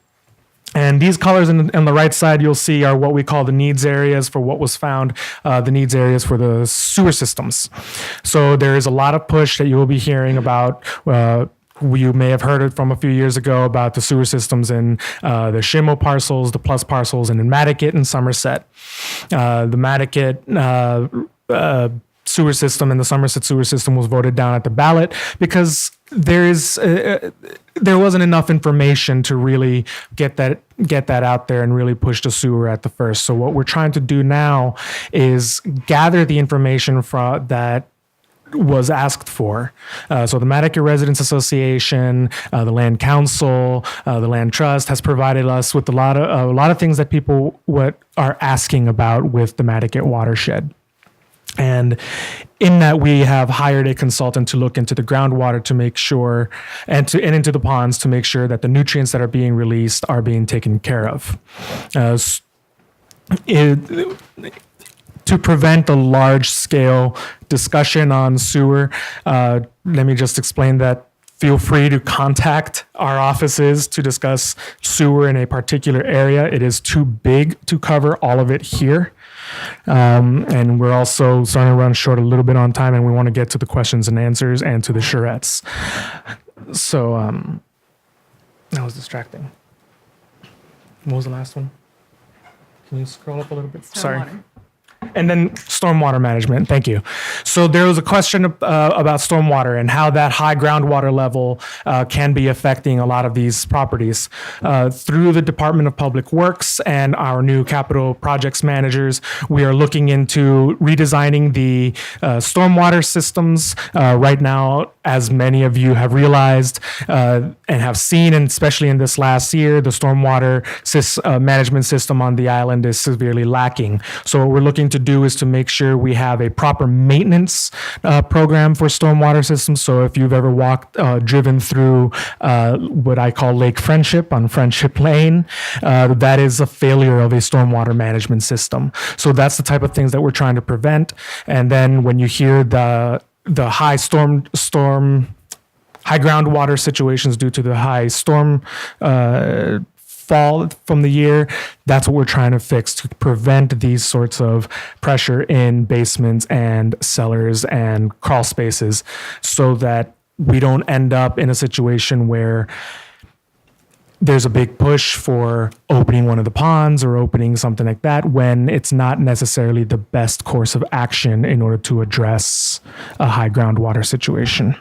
And these colors on the right side you'll see are what we call the needs areas for what was found, the needs areas for the sewer systems. So there is a lot of push that you will be hearing about. You may have heard it from a few years ago about the sewer systems in the Shimo parcels, the Plus parcels, and in Nantucket and Somerset. The Nantucket sewer system and the Somerset sewer system was voted down at the ballot because there wasn't enough information to really get that out there and really push the sewer at the first. So what we're trying to do now is gather the information that was asked for. So the Nantucket Residents Association, the Land Council, the Land Trust has provided us with a lot of things that people are asking about with the Nantucket watershed. And in that, we have hired a consultant to look into the groundwater to make sure, and into the ponds to make sure that the nutrients that are being released are being taken care of. To prevent a large-scale discussion on sewer, let me just explain that. Feel free to contact our offices to discuss sewer in a particular area. It is too big to cover all of it here. And we're also starting to run short a little bit on time, and we want to get to the questions and answers and to the charrettes. So that was distracting. What was the last one? Can you scroll up a little bit? Sorry. And then stormwater management. Thank you. So there was a question about stormwater and how that high groundwater level can be affecting a lot of these properties. Through the Department of Public Works and our new capital projects managers, we are looking into redesigning the stormwater systems. Right now, as many of you have realized and have seen, and especially in this last year, the stormwater management system on the island is severely lacking. So what we're looking to do is to make sure we have a proper maintenance program for stormwater systems. So if you've ever driven through what I call Lake Friendship on Friendship Lane, that is a failure of a stormwater management system. So that's the type of things that we're trying to prevent. And then when you hear the high high groundwater situations due to the high storm fall from the year, that's what we're trying to fix to prevent these sorts of pressure in basements and cellars and crawl spaces, so that we don't end up in a situation where there's a big push for opening one of the ponds or opening something like that when it's not necessarily the best course of action in order to address a high groundwater situation.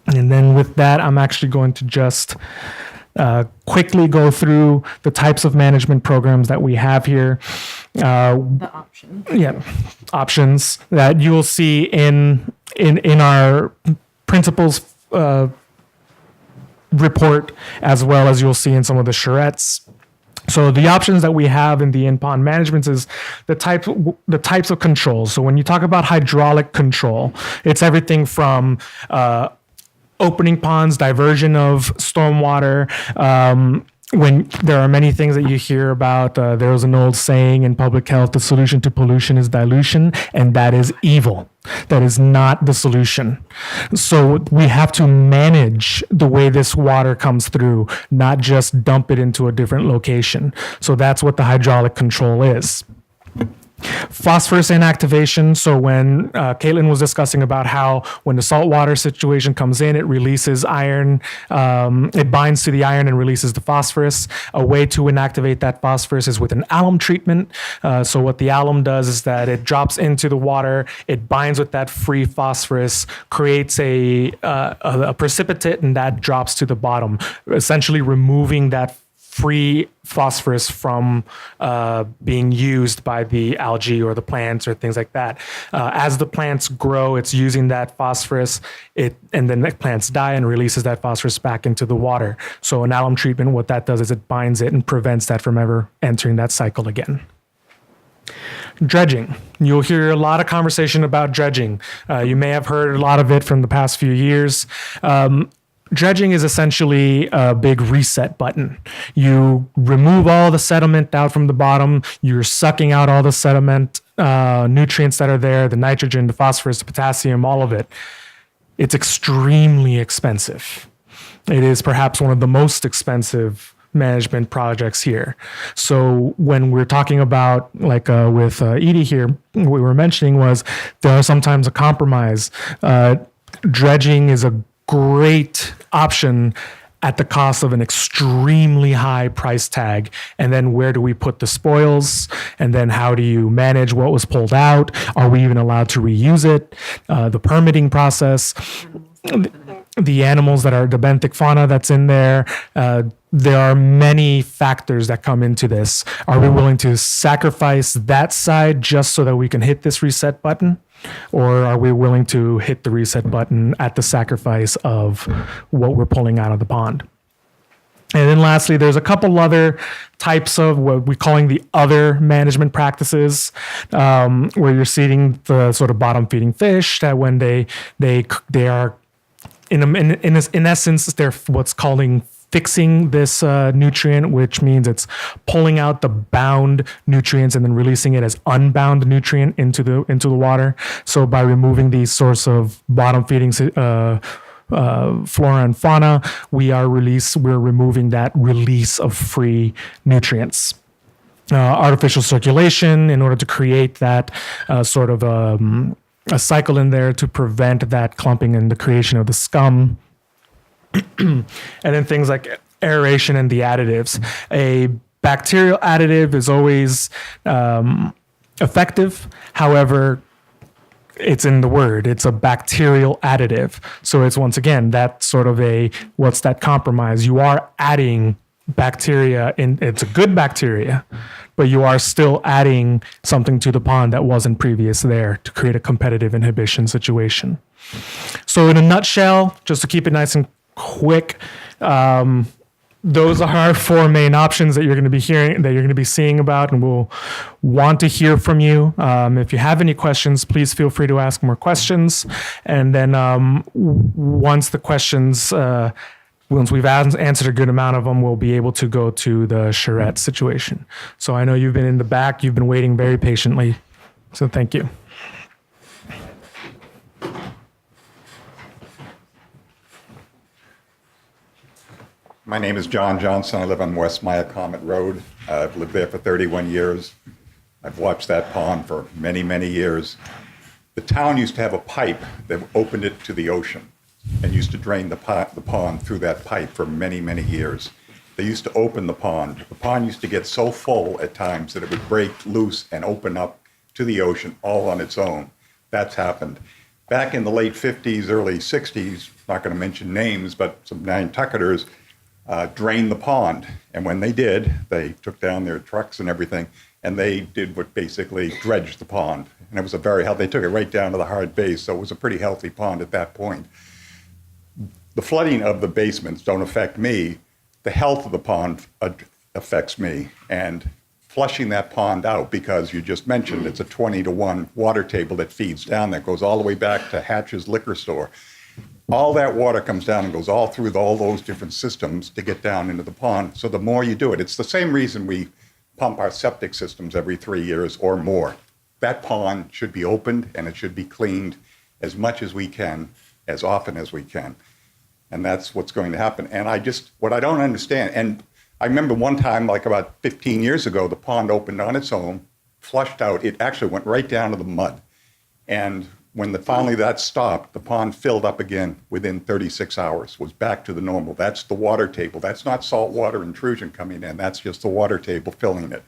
And then with that, I'm actually going to just quickly go through the types of management programs that we have here. The option. Yeah, options that you will see in our principles report, as well as you'll see in some of the charrettes. So the options that we have in the in-pond management is the types of controls. So when you talk about hydraulic control, it's everything from opening ponds, diversion of stormwater. When there are many things that you hear about, there was an old saying in public health: the solution to pollution is dilution, and that is evil. That is not the solution. So we have to manage the way this water comes through, not just dump it into a different location. So that's what the hydraulic control is. Phosphorus inactivation. So when Caitlin was discussing about how when the saltwater situation comes in, it releases iron, it binds to the iron and releases the phosphorus. A way to inactivate that phosphorus is with an alum treatment. So what the alum does is that it drops into the water, it binds with that free phosphorus, creates a precipitate, and that drops to the bottom, essentially removing that free phosphorus from being used by the algae or the plants or things like that. As the plants grow, it's using that phosphorus, and then the plants die and releases that phosphorus back into the water. So an alum treatment, what that does is it binds it and prevents that from ever entering that cycle again. Dredging. You'll hear a lot of conversation about dredging. You may have heard a lot of it from the past few years. Dredging is essentially a big reset button. You remove all the sediment out from the bottom. You're sucking out all the sediment, nutrients that are there, the nitrogen, the phosphorus, the potassium, all of it. It's extremely expensive. It is perhaps one of the most expensive management projects here. So when we're talking about, like with Edie here, what we were mentioning was there are sometimes a compromise. Dredging is a great option at the cost of an extremely high price tag. And then where do we put the spoils? And then how do you manage what was pulled out? Are we even allowed to reuse it? The permitting process, the animals that are the benthic fauna that's in there. There are many factors that come into this. Are we willing to sacrifice that side just so that we can hit this reset button? Or are we willing to hit the reset button at the sacrifice of what we're pulling out of the pond? And then lastly, there's a couple other types of what we're calling the other management practices, where you're seeing the sort of bottom feeding fish that when they are in essence, they're what's calling fixing this nutrient, which means it's pulling out the bound nutrients and then releasing it as unbound nutrient into the water. So by removing these sorts of bottom feeding flora and fauna, we're removing that release of free nutrients. Artificial circulation in order to create that sort of a cycle in there to prevent that clumping and the creation of the scum. And then things like aeration and the additives. A bacterial additive is always effective. However, it's in the word. It's a bacterial additive. So it's once again that sort of what's that compromise? You are adding bacteria in. It's a good bacteria, but you are still adding something to the pond that wasn't previous there to create a competitive inhibition situation. So in a nutshell, just to keep it nice and quick, those are our four main options that you're going to be hearing, that you're going to be seeing about, and we'll want to hear from you. If you have any questions, please feel free to ask more questions. And then once we've answered a good amount of them, we'll be able to go to the charrette situation. So I know you've been in the back, you've been waiting very patiently. So thank you. My name is John Johnson. I live on West Myacomet Road. I've lived there for 31 years. I've watched that pond for many, many years. The town used to have a pipe that opened it to the ocean and used to drain the pond through that pipe for many, many years. They used to open the pond. The pond used to get so full at times that it would break loose and open up to the ocean all on its own. That's happened. Back in the late 50s, early 60s, not going to mention names, but some Nantucketers drained the pond. And when they did, they took down their trucks and everything, and they did what basically dredged the pond. And it was they took it right down to the hard base, so it was a pretty healthy pond at that point. The flooding of the basements don't affect me. The health of the pond affects me. And flushing that pond out, because you just mentioned it's a 20-to-1 water table that feeds down, that goes all the way back to Hatch's liquor store. All that water comes down and goes all through all those different systems to get down into the pond. So the more you do it, it's the same reason we pump our septic systems every 3 years or more. That pond should be opened and it should be cleaned as much as we can, as often as we can. And that's what's going to happen. And what I don't understand, and I remember one time, like about 15 years ago, the pond opened on its own, flushed out. It actually went right down to the mud. And when finally that stopped, the pond filled up again within 36 hours, was back to the normal. That's the water table. That's not saltwater intrusion coming in. That's just the water table filling it.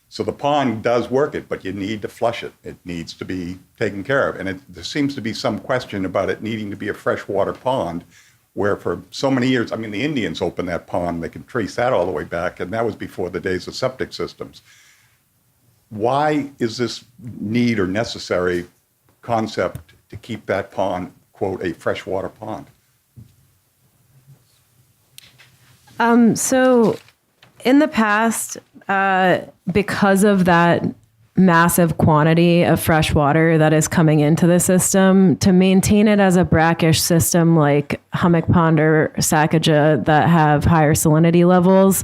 So the pond does work it, but you need to flush it. It needs to be taken care of. And there seems to be some question about it needing to be a freshwater pond, where for so many years, the Indians opened that pond. They can trace that all the way back, and that was before the days of septic systems. Why is this need or necessary concept to keep that pond, quote, a freshwater pond? So in the past, because of that massive quantity of fresh water that is coming into the system, to maintain it as a brackish system like Hummock Pond or Sacajah that have higher salinity levels,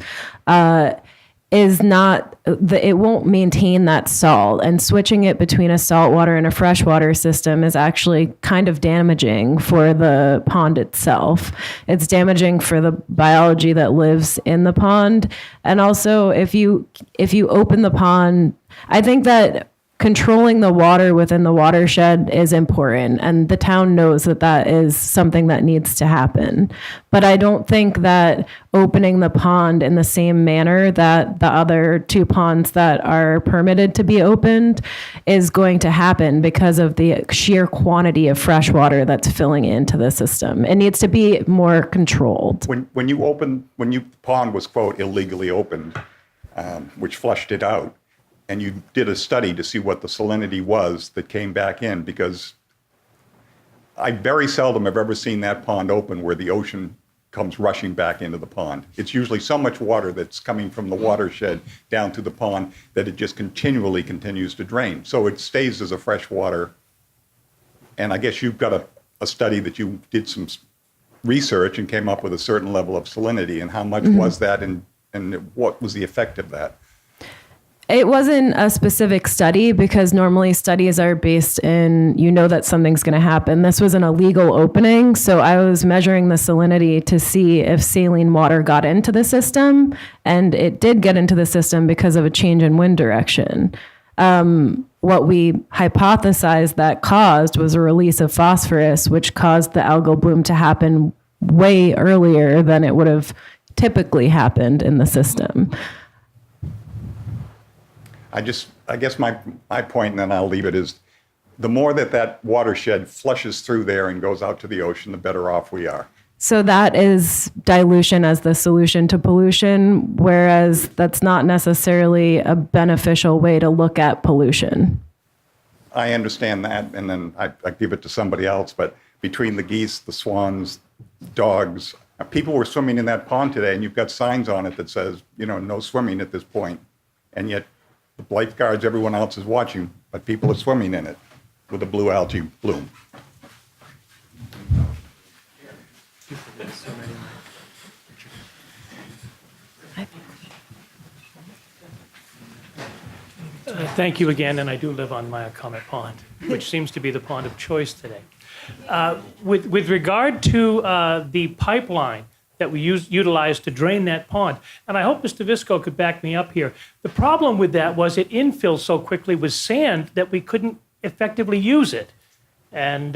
it won't maintain that salt, and switching it between a saltwater and a freshwater system is actually kind of damaging for the pond itself. It's damaging for the biology that lives in the pond. And also if you open the pond, I think that controlling the water within the watershed is important, and the town knows that that is something that needs to happen. But I don't think that opening the pond in the same manner that the other two ponds that are permitted to be opened is going to happen because of the sheer quantity of fresh water that's filling into the system. It needs to be more controlled. When the pond was, quote, illegally opened, which flushed it out, and you did a study to see what the salinity was that came back in, because I very seldom have ever seen that pond open where the ocean comes rushing back into the pond. It's usually so much water that's coming from the watershed down to the pond that it just continues to drain. So it stays as a freshwater. And I guess you've got a study that you did some research and came up with a certain level of salinity, and how much was that, and what was the effect of that? It wasn't a specific study, because normally studies are based in, that something's going to happen. This was an illegal opening, so I was measuring the salinity to see if saline water got into the system, and it did get into the system because of a change in wind direction. What we hypothesized that caused was a release of phosphorus, which caused the algal bloom to happen way earlier than it would have typically happened in the system. I guess my point, and then I'll leave it, is the more that watershed flushes through there and goes out to the ocean, the better off we are. So that is dilution as the solution to pollution, whereas that's not necessarily a beneficial way to look at pollution. I understand that, and then I give it to somebody else, but between the geese, the swans, dogs, people were swimming in that pond today, and you've got signs on it that says, no swimming at this point. And yet the lifeguards, everyone else is watching, but people are swimming in it with a blue algae bloom. Thank you again, and I do live on Myacomet Pond, which seems to be the pond of choice today. With regard to the pipeline that we utilized to drain that pond, and I hope Mr. Visco could back me up here, the problem with that was it infilled so quickly with sand that we couldn't effectively use it. And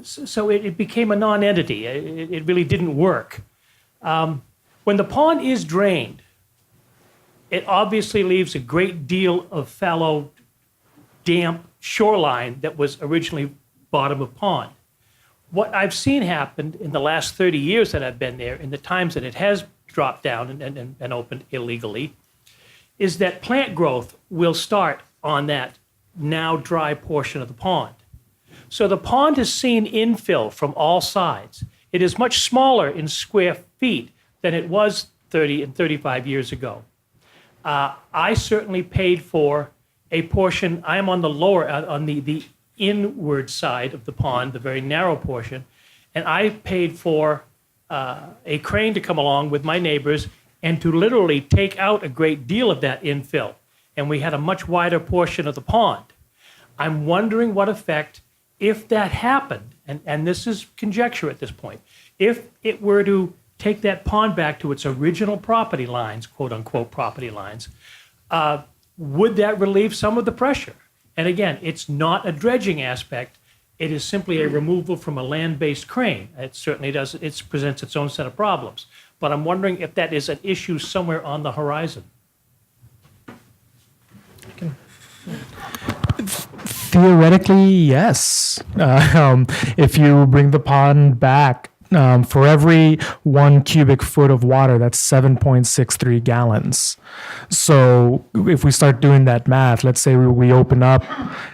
so it became a non-entity. It really didn't work. When the pond is drained, it obviously leaves a great deal of fallow, damp shoreline that was originally bottom of pond. What I've seen happen in the last 30 years that I've been there, in the times that it has dropped down and opened illegally, is that plant growth will start on that now dry portion of the pond. So the pond has seen infill from all sides. It is much smaller in square feet than it was 30 and 35 years ago. I certainly paid for a portion. I am on the lower, on the inward side of the pond, the very narrow portion, and I paid for a crane to come along with my neighbors and to literally take out a great deal of that infill. And we had a much wider portion of the pond. I'm wondering what effect, if that happened, and this is conjecture at this point, if it were to take that pond back to its original property lines, quote unquote property lines, would that relieve some of the pressure? And again, it's not a dredging aspect. It is simply a removal from a land-based crane. It certainly does, it presents its own set of problems. But I'm wondering if that is an issue somewhere on the horizon. Theoretically, yes. If you bring the pond back, for every 1 cubic foot of water, that's 7.63 gallons. So if we start doing that math, let's say we open up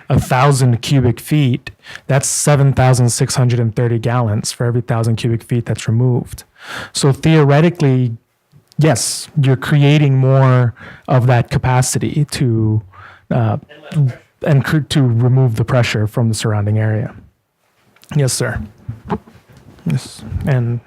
1,000 cubic feet, that's 7,630 gallons for every 1,000 cubic feet that's removed. So theoretically, yes, you're creating more of that capacity to to remove the pressure from the surrounding area. Yes, sir. Yes, and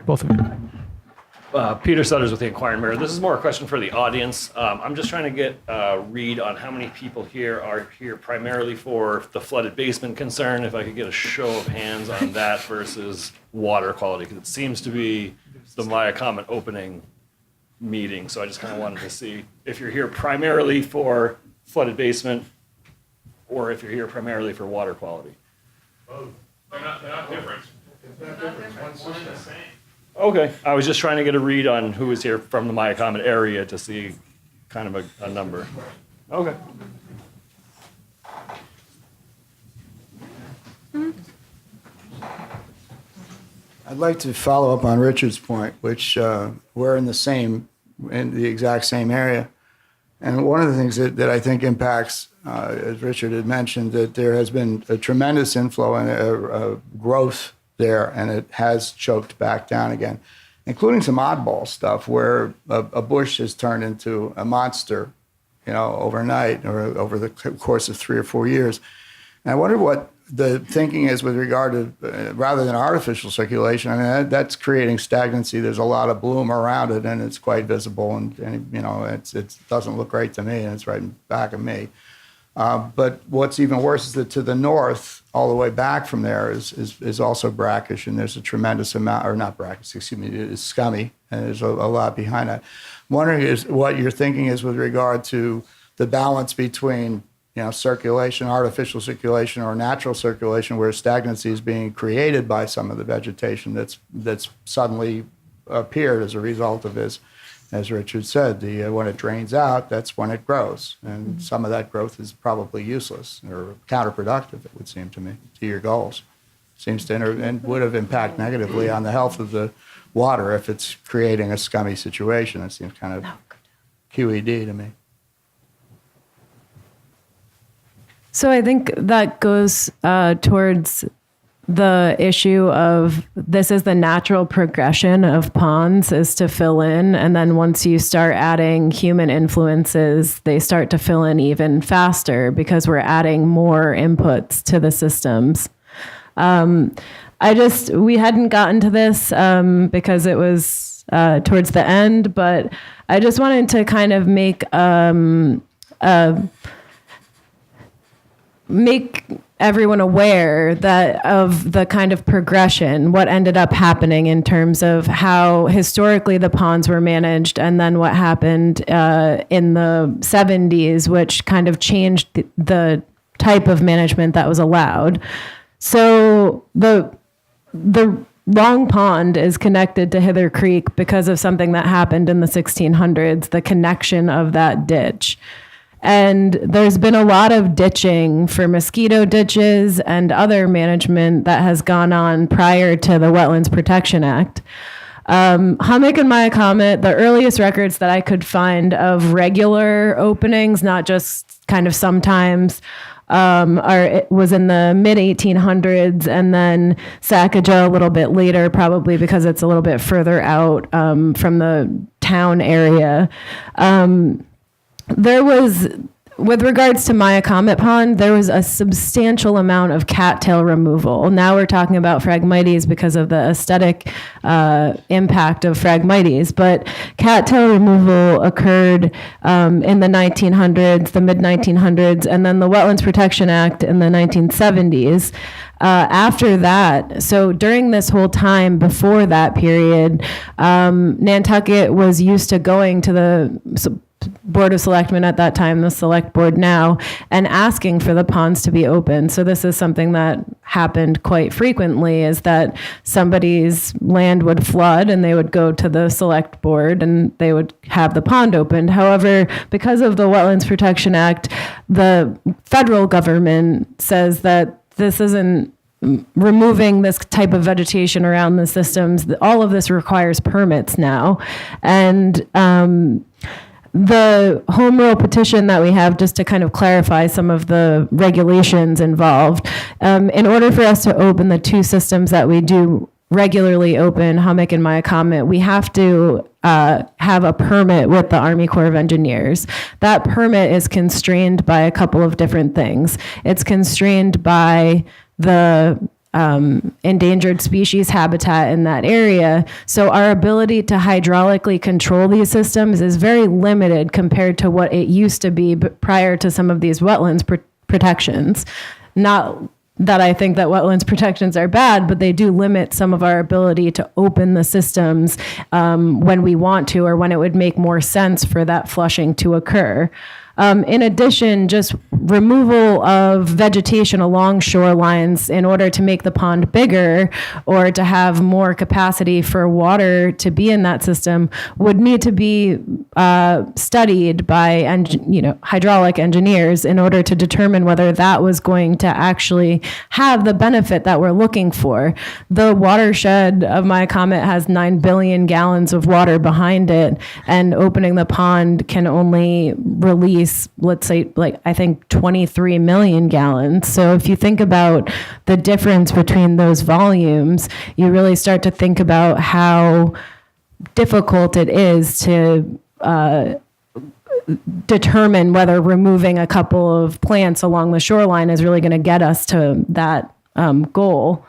both of you. Peter Sutters with the Inquiring Mirror. This is more a question for the audience. I'm just trying to get a read on how many people here are here primarily for the flooded basement concern. If I could get a show of hands on that versus water quality, because it seems to be the Myacomet opening meeting. So I just kind of wanted to see if you're here primarily for flooded basement or if you're here primarily for water quality. They're not different. Okay, I was just trying to get a read on who was here from the Myacomet area to see kind of a number. Okay. I'd like to follow up on Richard's point, which we're in the exact same area. And one of the things that I think impacts, as Richard had mentioned, that there has been a tremendous inflow and growth there, and it has choked back down again, including some oddball stuff where a bush has turned into a monster, overnight or over the course of 3 or 4 years. And I wonder what the thinking is with regard to, rather than artificial circulation. I mean, that's creating stagnancy. There's a lot of bloom around it, and it's quite visible, and it doesn't look great to me, and it's right back of me. But what's even worse is that to the north, all the way back from there is also brackish, and there's a tremendous amount, or not brackish, excuse me, it's scummy, and there's a lot behind that. I'm wondering what your thinking is with regard to the balance between circulation, artificial circulation, or natural circulation, where stagnancy is being created by some of the vegetation that's suddenly appeared as a result of this, as Richard said, when it drains out, that's when it grows. And some of that growth is probably useless or counterproductive, it would seem to me, to your goals. Seems to and would have impact negatively on the health of the water if it's creating a scummy situation. It seems kind of QED to me. So I think that goes towards the issue of this is the natural progression of ponds is to fill in. And then once you start adding human influences, they start to fill in even faster because we're adding more inputs to the systems. We hadn't gotten to this because it was towards the end, but I just wanted to kind of make everyone aware that of the kind of progression, what ended up happening in terms of how historically the ponds were managed, and then what happened in the 70s, which kind of changed the type of management that was allowed. So the Long Pond is connected to Hither Creek because of something that happened in the 1600s, the connection of that ditch. And there's been a lot of ditching for mosquito ditches and other management that has gone on prior to the Wetlands Protection Act. Hummock and Myacomet, the earliest records that I could find of regular openings, not just kind of sometimes, it was in the mid 1800s, and then Sacajah a little bit later, probably because it's a little bit further out from the town area. There was, with regards to Myacomet Pond, there was a substantial amount of cattail removal. Now we're talking about Phragmites because of the aesthetic impact of Phragmites, but cattail removal occurred in the 1900s, the mid-1900s, and then the Wetlands Protection Act in the 1970s. After that, so during this whole time before that period, Nantucket was used to going to the Board of Selectmen at that time, the Select Board now, and asking for the ponds to be open. So this is something that happened quite frequently, is that somebody's land would flood and they would go to the Select Board and they would have the pond opened. However, because of the Wetlands Protection Act, the federal government says that this isn't removing this type of vegetation around the systems. All of this requires permits now. And the home rule petition that we have, just to kind of clarify some of the regulations involved, in order for us to open the two systems that we do regularly open, Hummock and Myacomet, we have to have a permit with the Army Corps of Engineers. That permit is constrained by a couple of different things. It's constrained by the endangered species habitat in that area. So our ability to hydraulically control these systems is very limited compared to what it used to be prior to some of these wetlands protections. Not that I think that wetlands protections are bad, but they do limit some of our ability to open the systems when we want to, or when it would make more sense for that flushing to occur. In addition, just removal of vegetation along shorelines in order to make the pond bigger or to have more capacity for water to be in that system would need to be studied by hydraulic engineers in order to determine whether that was going to actually have the benefit that we're looking for. The watershed of Myacomet has 9 billion gallons of water behind it, and opening the pond can only release, let's say, I think 23 million gallons. So if you think about the difference between those volumes, you really start to think about how difficult it is to determine whether removing a couple of plants along the shoreline is really going to get us to that goal.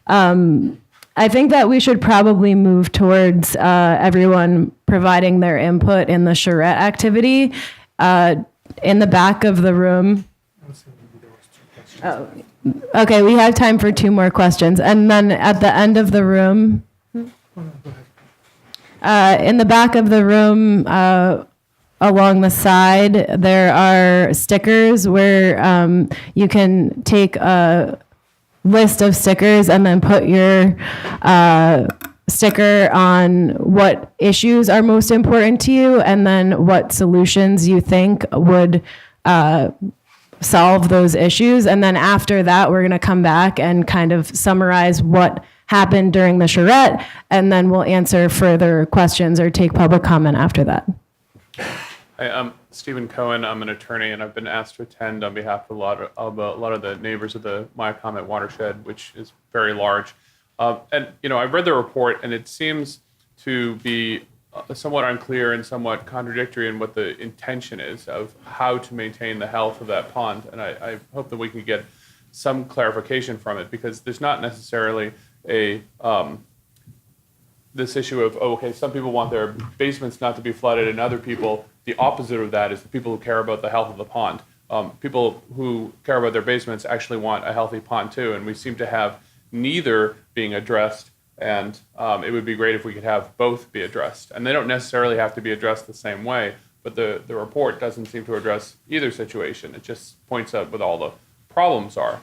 I think that we should probably move towards everyone providing their input in the charrette activity. In the back of the room. Oh, okay, we have time for 2 more questions. And then at the end of the room, in the back of the room, along the side, there are stickers where you can take a list of stickers and then put your sticker on what issues are most important to you and then what solutions you think would solve those issues. And then after that, we're going to come back and kind of summarize what happened during the charrette, and then we'll answer further questions or take public comment after that. Hi, I'm Stephen Cohen. I'm an attorney, and I've been asked to attend on behalf of a lot of the neighbors of the Myacomet watershed, which is very large. And I've read the report, and it seems to be somewhat unclear and somewhat contradictory in what the intention is of how to maintain the health of that pond. And I hope that we can get some clarification from it, because there's not necessarily this issue of, some people want their basements not to be flooded, and other people, the opposite of that is the people who care about the health of the pond. People who care about their basements actually want a healthy pond too, and we seem to have neither being addressed, and it would be great if we could have both be addressed. And they don't necessarily have to be addressed the same way, but the report doesn't seem to address either situation. It just points out what all the problems are.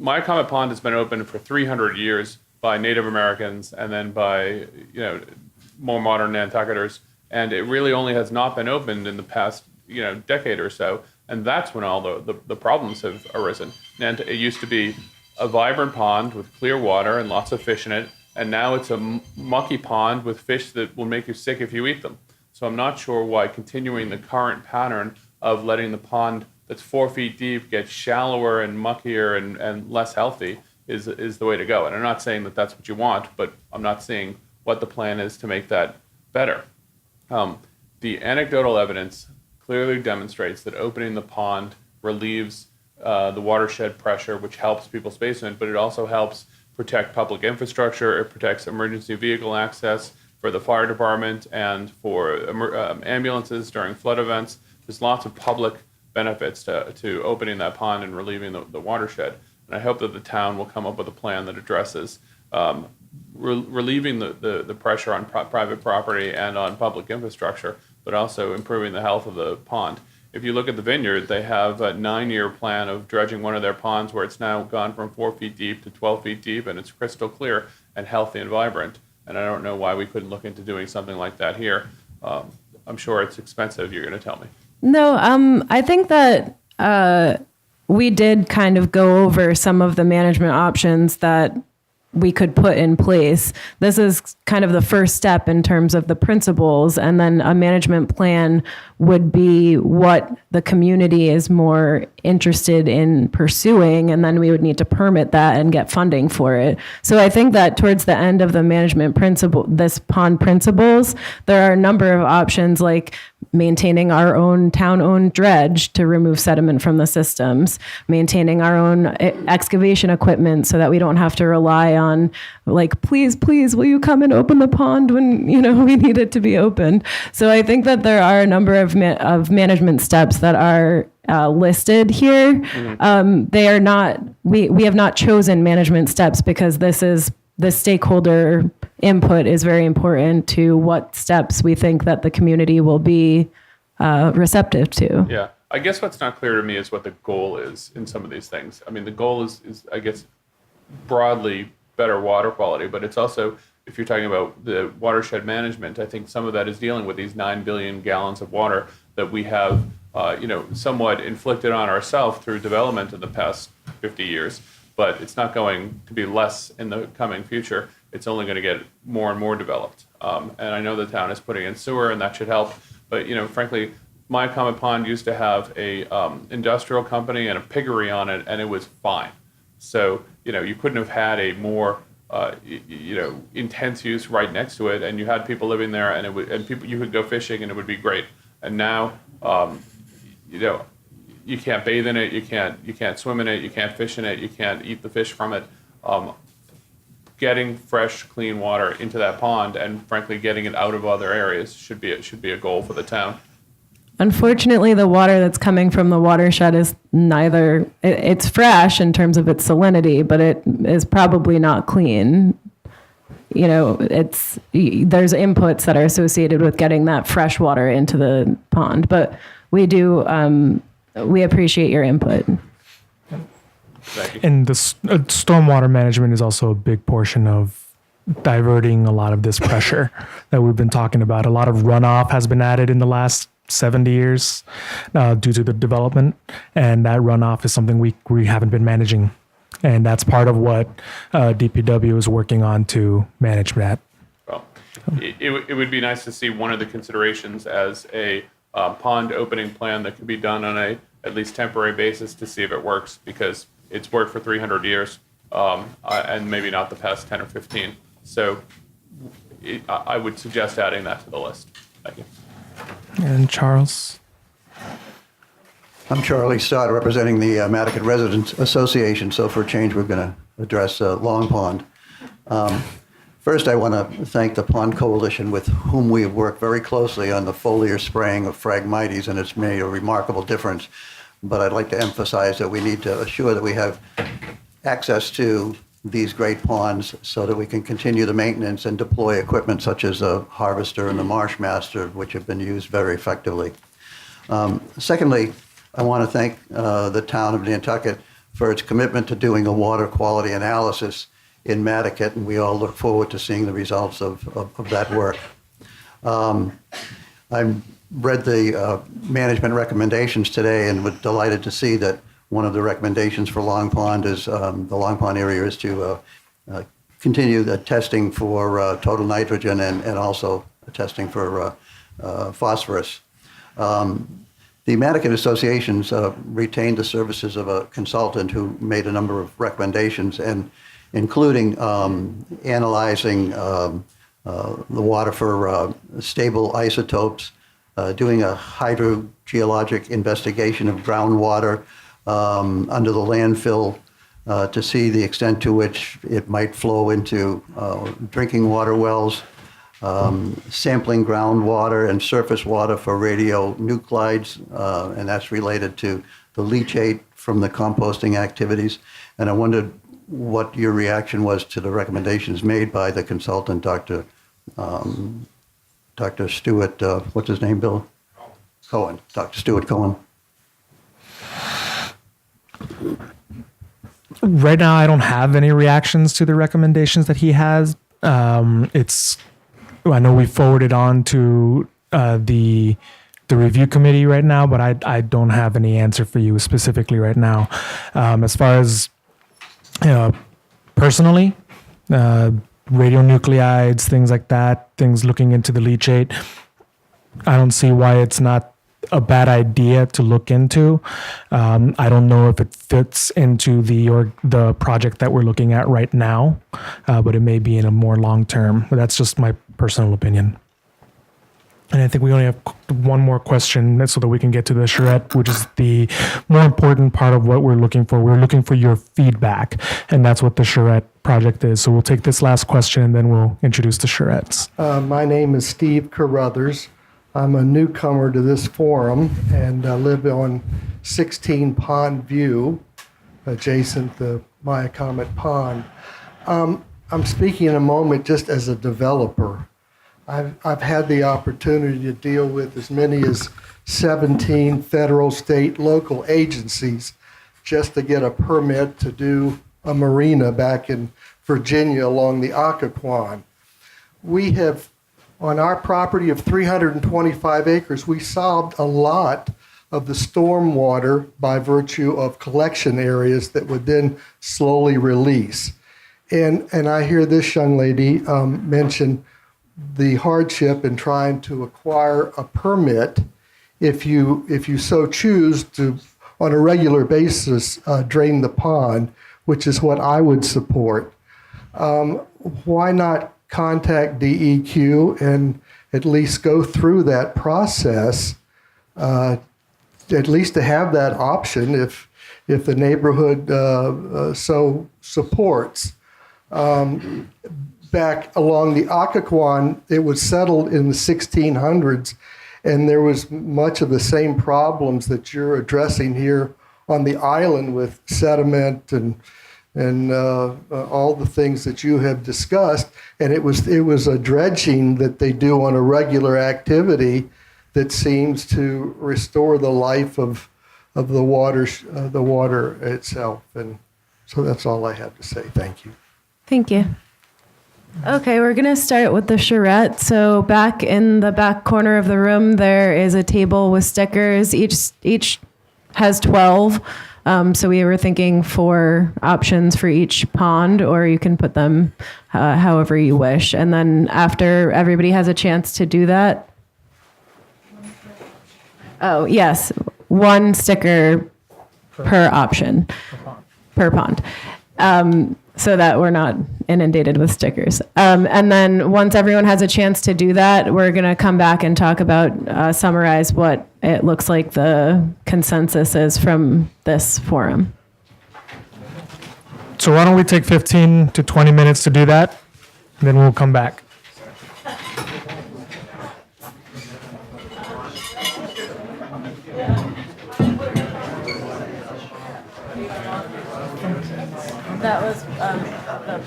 Myacomet Pond has been open for 300 years by Native Americans and then by more modern Nantucketers, and it really only has not been opened in the past decade or so, and that's when all the problems have arisen. It used to be a vibrant pond with clear water and lots of fish in it, and now it's a mucky pond with fish that will make you sick if you eat them. So I'm not sure why continuing the current pattern of letting the pond that's 4 feet deep get shallower and muckier and less healthy is the way to go. And I'm not saying that that's what you want, but I'm not seeing what the plan is to make that better. The anecdotal evidence clearly demonstrates that opening the pond relieves the watershed pressure, which helps people's basement, but it also helps protect public infrastructure. It protects emergency vehicle access for the fire department and for ambulances during flood events. There's lots of public benefits to opening that pond and relieving the watershed. And I hope that the town will come up with a plan that addresses relieving the pressure on private property and on public infrastructure, but also improving the health of the pond. If you look at the vineyard, they have a 9-year plan of dredging one of their ponds where it's now gone from 4 feet deep to 12 feet deep, and it's crystal clear and healthy and vibrant. And I don't know why we couldn't look into doing something like that here. I'm sure it's expensive, you're going to tell me. No, I think that we did kind of go over some of the management options that we could put in place. This is kind of the first step in terms of the principles, and then a management plan would be what the community is more interested in pursuing, and then we would need to permit that and get funding for it. So I think that towards the end of the management principle, this pond principles, there are a number of options like maintaining our own town-owned dredge to remove sediment from the systems, maintaining our own excavation equipment so that we don't have to rely on, like, please, will you come and open the pond when, we need it to be opened. So I think that there are a number of management steps that are listed here. Mm-hmm. They are not, we have not chosen management steps because the stakeholder input is very important to what steps we think that the community will be receptive to. Yeah, I guess what's not clear to me is what the goal is in some of these things. I mean, the goal is I guess, broadly better water quality, but it's also, if you're talking about the watershed management, I think some of that is dealing with these 9 billion gallons of water that we have, somewhat inflicted on ourselves through development in the past 50 years. But it's not going to be less in the coming future. It's only going to get more and more developed. And I know the town is putting in sewer, and that should help. But frankly, Myacomet Pond used to have a industrial company and a piggery on it, and it was fine. So you couldn't have had a more intense use right next to it, and you had people living there, and you could go fishing, and it would be great. And now, you can't bathe in it, you can't swim in it, you can't fish in it, you can't eat the fish from it. Getting fresh, clean water into that pond, and frankly, getting it out of other areas should be a goal for the town. Unfortunately, the water that's coming from the watershed is neither, it's fresh in terms of its salinity, but it is probably not clean. There's inputs that are associated with getting that fresh water into the pond, but we appreciate your input. And the stormwater management is also a big portion of diverting a lot of this pressure that we've been talking about. A lot of runoff has been added in the last 70 years due to the development, and that runoff is something we haven't been managing. And that's part of what DPW is working on to manage that. Well, it would be nice to see one of the considerations as a pond opening plan that could be done on a at least temporary basis to see if it works, because it's worked for 300 years and maybe not the past 10 or 15. So I would suggest adding that to the list. Thank you. And Charles? I'm Charlie Stott, representing the Nantucket Residents Association. So for a change, we're going to address Long Pond. First, I want to thank the Pond Coalition, with whom we have worked very closely on the foliar spraying of Phragmites, and it's made a remarkable difference. But I'd like to emphasize that we need to assure that we have access to these great ponds so that we can continue the maintenance and deploy equipment such as the harvester and the marsh master, which have been used very effectively. Secondly, I want to thank the town of Nantucket for its commitment to doing a water quality analysis in Nantucket, and we all look forward to seeing the results of that work. I read the management recommendations today and was delighted to see that one of the recommendations for Long Pond is the Long Pond area is to continue the testing for total nitrogen and also testing for phosphorus. The Nantucket Associations retained the services of a consultant who made a number of recommendations, and including analyzing the water for stable isotopes, doing a hydrogeologic investigation of groundwater under the landfill to see the extent to which it might flow into drinking water wells, sampling groundwater and surface water for radionuclides, and that's related to the leachate from the composting activities. And I wondered what your reaction was to the recommendations made by the consultant, Dr. Stuart, what's his name, Bill? Cohen, Dr. Stuart Cohen. Right now, I don't have any reactions to the recommendations that he has. I know we forwarded on to the review committee right now, but I don't have any answer for you specifically right now. As far as personally, radionuclides, things like that, things looking into the leachate, I don't see why it's not a bad idea to look into. I don't know if it fits into the project that we're looking at right now, but it may be in a more long term. But that's just my personal opinion. And I think we only have one more question so that we can get to the charrette, which is the more important part of what we're looking for. We're looking for your feedback, and that's what the charrette project is. So we'll take this last question, and then we'll introduce the charrettes. My name is Steve Carruthers. I'm a newcomer to this forum, and I live on 16 Pond View, adjacent to Maya Comet Pond. I'm speaking in a moment just as a developer. I've had the opportunity to deal with as many as 17 federal, state, local agencies just to get a permit to do a marina back in Virginia along the Occoquan. We have, on our property of 325 acres, we solved a lot of the storm water by virtue of collection areas that would then slowly release. And I hear this young lady mention the hardship in trying to acquire a permit if you so choose to, on a regular basis, drain the pond, which is what I would support. Why not contact DEQ and at least go through that process, at least to have that option if the neighborhood so supports. Back along the Occoquan, it was settled in the 1600s, and there was much of the same problems that you're addressing here on the island with sediment and all the things that you have discussed. And it was a dredging that they do on a regular activity that seems to restore the life of the water itself. And so that's all I have to say. Thank you. Thank you. Okay, we're going to start with the charrette. So back in the back corner of the room, there is a table with stickers. Each has 12. So we were thinking 4 options for each pond, or you can put them however you wish. And then after everybody has a chance to do that. Oh, yes, 1 sticker per option, per pond. So that we're not inundated with stickers. And then once everyone has a chance to do that, we're going to come back and talk about, summarize what it looks like the consensus is from this forum. So why don't we take 15 to 20 minutes to do that, and then we'll come back. That was the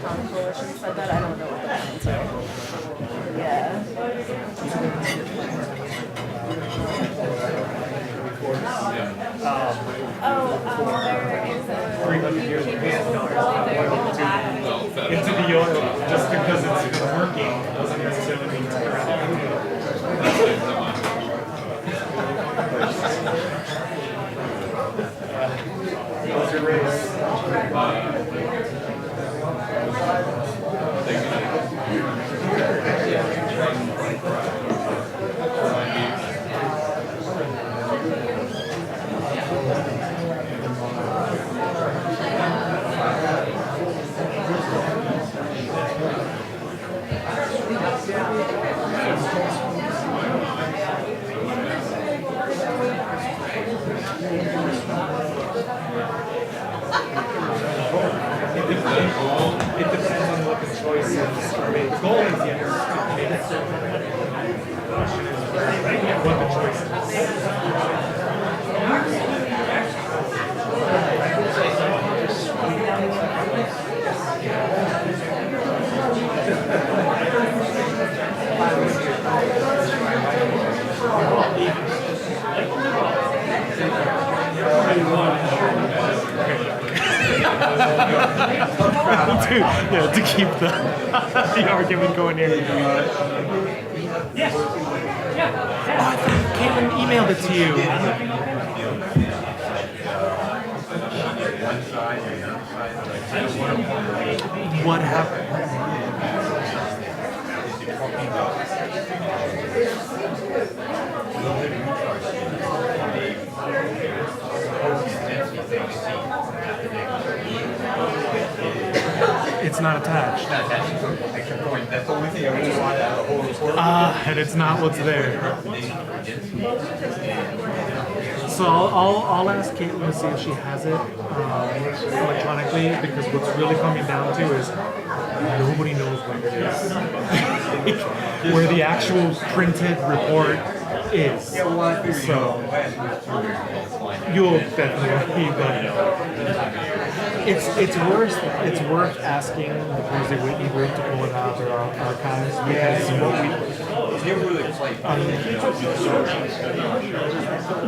pond coalition said that. I don't know what the ponds are. Yeah. There is a 300 years into the oil. Just because it's working doesn't necessarily mean it's It depends on what the choices are made. The goal is yes. The question is what the choice to keep the argument going here. Yes. Yeah. Oh, I thought Caitlin emailed it to you. What happened? It's not attached. That's the only thing I really want out of the whole report. And it's not what's there. So I'll ask Caitlin to see if she has it electronically, because what's really coming down to is nobody knows what it is. Where the actual printed report is. So you'll definitely it's worth asking the Thursday Whitney group to pull it out of their archives, because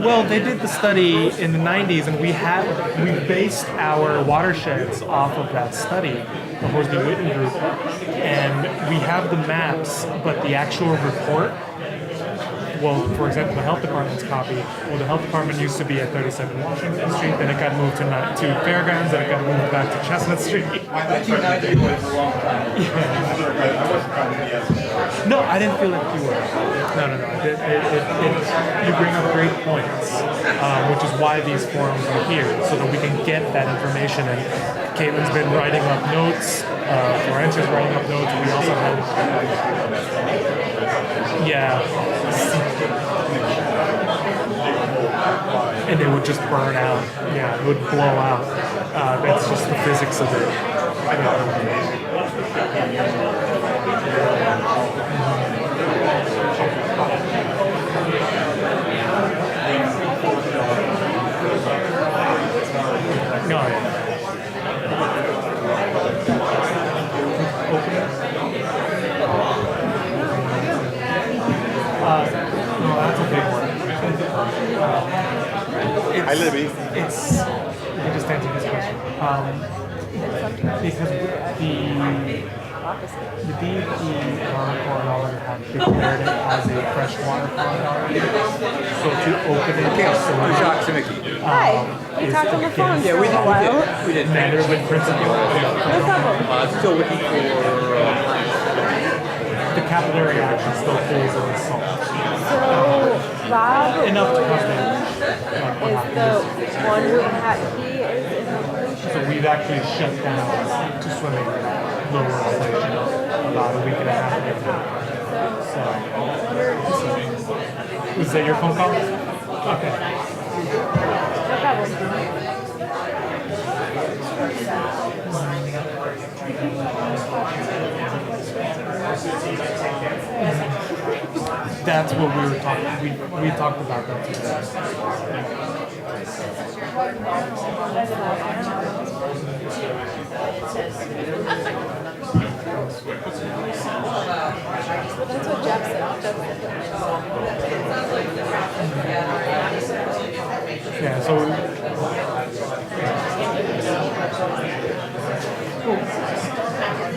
well, they did the study in the 90s, and we based our watersheds off of that study, the Horsey Whitney group, and we have the maps, but the actual report. Well, for example, the health department's copy. Well, the health department used to be at 37 Washington Street, then it got moved to Fairgrounds, then it got moved back to Chestnut Street. I think I did was a long time. I wasn't trying to be as. No, I didn't feel like you were. No. You bring up great points, which is why these forums are here, so that we can get that information. And Caitlin's been writing up notes. Florentia's writing up notes. We also have. Yeah. And it would just burn out. Yeah, it would blow out. That's just the physics of it. No. No, that's a big one. Hi, Libby. Let me just answer this question. Because The DEP Army Corps and all that have prepared it as a freshwater pond already. So to open it, Hi, we talked on the phone for a while. we did matter with principle. No problem. Still looking for The capillary action still pulls in the salt. So Bob Enough to cover it. is the one who he is in the So we've actually shut down to swimming lower elevation about a week and a half ago. So, was that your phone call? Okay. No problem. That's what we were talking. We talked about that today. That's what Jeff said. Yeah. So.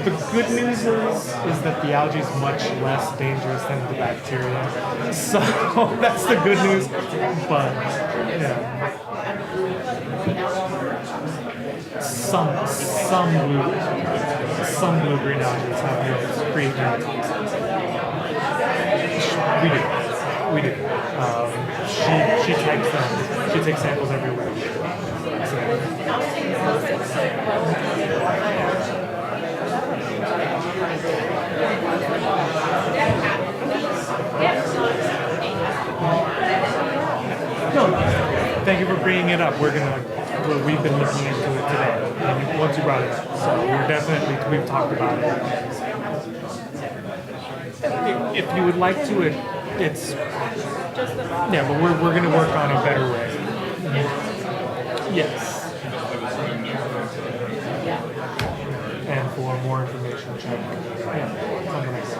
The good news is that the algae is much less dangerous than the bacteria. So that's the good news. But yeah. Some blue-green algae have those create neurotoxins. We do. She takes them. She takes samples every week. No, thank you for bringing it up. We've been looking into it today, and once you brought it up, so we've talked about it. If you would like to, it's yeah, but we're going to work on a better way. Yes. And for more information, check. Yeah, something like that.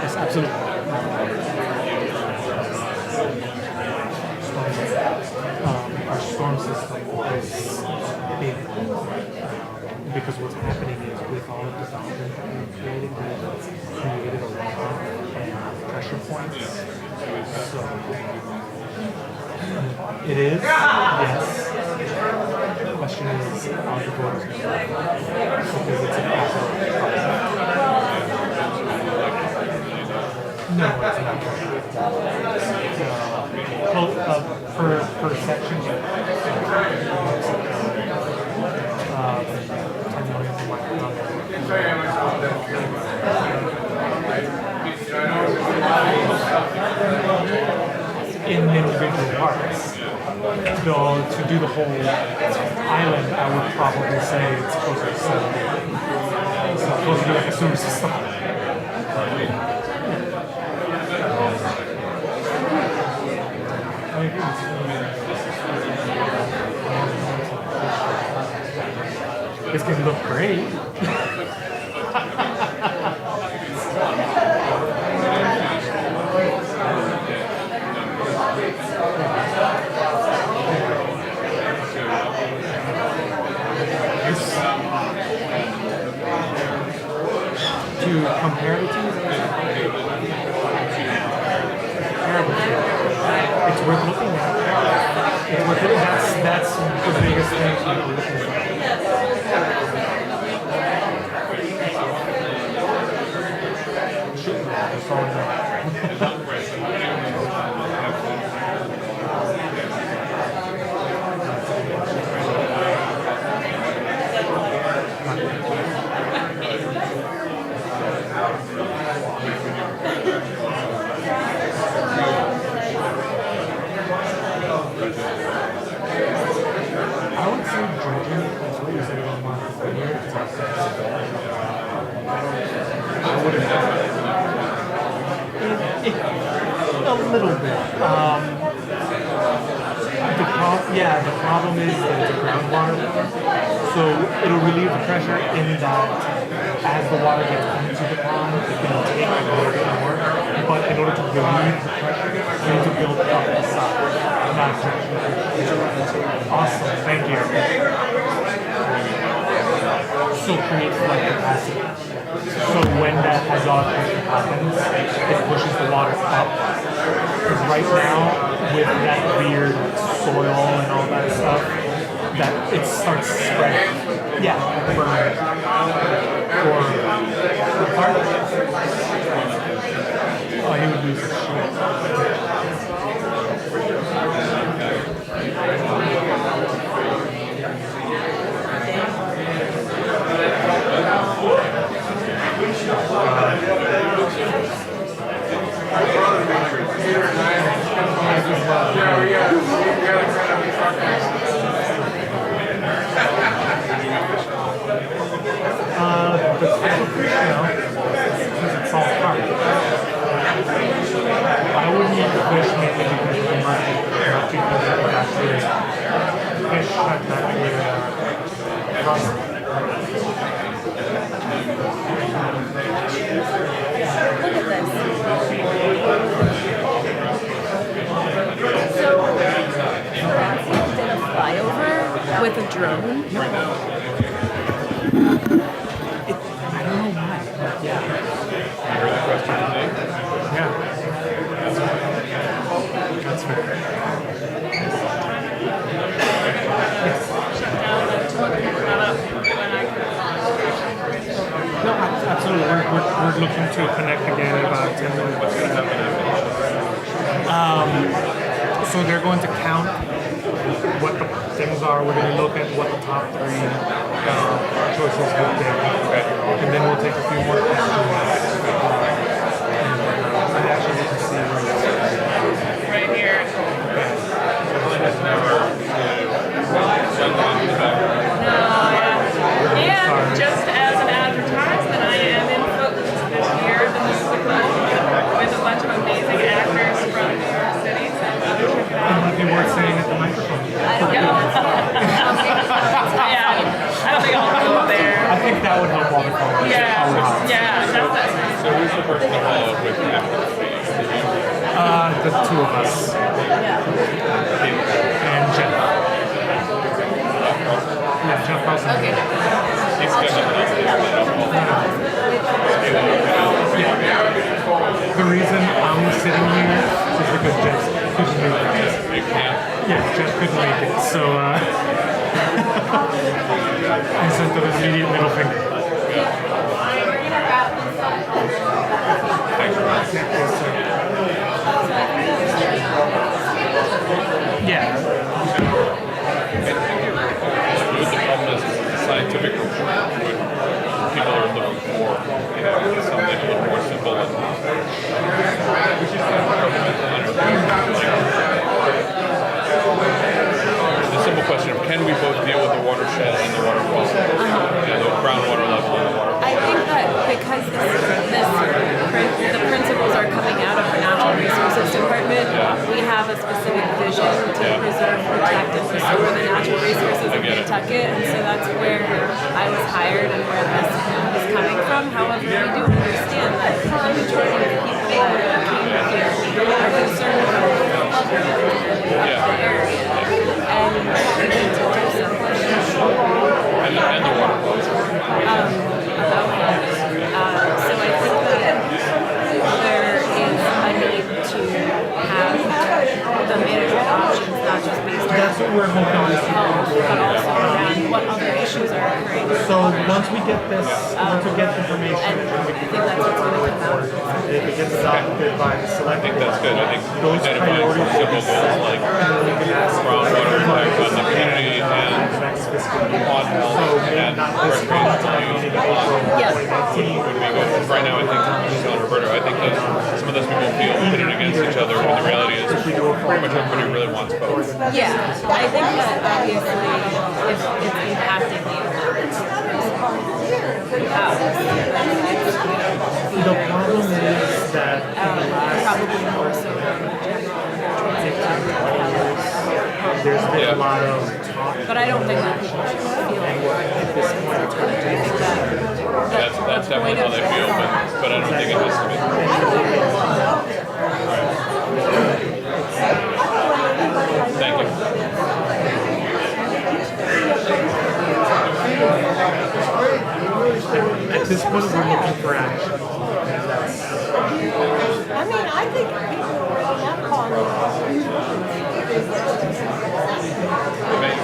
Yes, absolutely. Our storm system is big because what's happening is with all of the development that we've created a runoff and pressure points. So it is, yes. The question is, are the voters going to vote? Because it's a capital No, it's not. Per section. 10 million per in individual parts. Though to do the whole island, I would probably say it's closer to 7. So closer to like a sewer system. It's going to look great. To compare the two, it's worth looking at. It's worth looking at. That's the biggest thing we're looking at. That's all I know. I would say dredging, that's what you said about Martha's Vineyard. I wouldn't know. A little bit. The problem is that it's a groundwater, so it'll relieve the pressure in that as the water gets into the pond, it's going to take a little bit more. But in order to relieve the pressure, you need to build up the side. Gotcha. Awesome, thank you. So create flood capacity. So when that hydraulic pressure happens, it pushes the water up. Because right now, with that weird soil and all that stuff, that it starts spreading. Yeah, burn. Or part. Oh, he would lose his shit. The type of fish, no, because it's all carp. I wouldn't eat the fish mainly because of the murky, not because of the bacteria. Fish have bacteria problem. Look at this. So, did a flyover with a drone. I don't know why. Yeah. You heard the question today? Yeah. That's fair. No, absolutely. We're looking to connect again in about 10 minutes. What's going to happen after? So they're going to count what the things are. We're going to look at what the top 3 choices would be. Okay. And then we'll take a few more questions. And actually get to see where it's Right here. And just as an advertisement, I am in Footloose this year, the musical, with a bunch of amazing actors from New York City. So check it It out. might be worth saying at the microphone. I don't know. Yeah, I don't think I'll go there. I think that would help all the callers. Yeah, definitely. So who's the person to follow up with after? The 2 of us. And Jeff. Yeah, Jeff Carlson. Okay. He's got nothing else to do. The reason I'm sitting here is because Jeff couldn't make it. You can't. Yeah, Jeff couldn't make it. So I sent him an immediate middle finger. Yes, sir. Yeah. The problem is scientific report. People are looking for something a little more simple. The simple question of can we both deal with the watershed and the water quality, and the groundwater level and the water I think that because the principles are coming out of the Natural Resources Department, we have a specific vision to preserve, protect, and restore the natural resources of Nantucket, and so that's where I was hired and where this is coming from. However, we do understand that the majority of people that came here are concerned about the of the area, and we need to do something. and the water quality. So I think that there is a need to have the management options not just based on That's what we're hoping to see. health, but also around what other issues are occurring. So once we get this, once we get information, And then we I can think that's what's going to come out. if it gets adopted by the select I think that's good. I think those identifying some priorities simple will be set, goals like and then we can ask groundwater impact on the community the and next fiscal year. pond health So maybe and not this recreational use of the pond Yes. would be good. Right now, I think, just on Roberto, I think that some of those people feel pitted against each other, when the reality is pretty much everybody really wants both. Yeah, I think that obviously if it's impacting the environment, The problem is that probably more so than there's been a lot of talk. but I don't think that people should feel at this point. I think that That's definitely how they feel, but I don't think it has to be. At this point, we're looking for action. I mean, I think people on that pond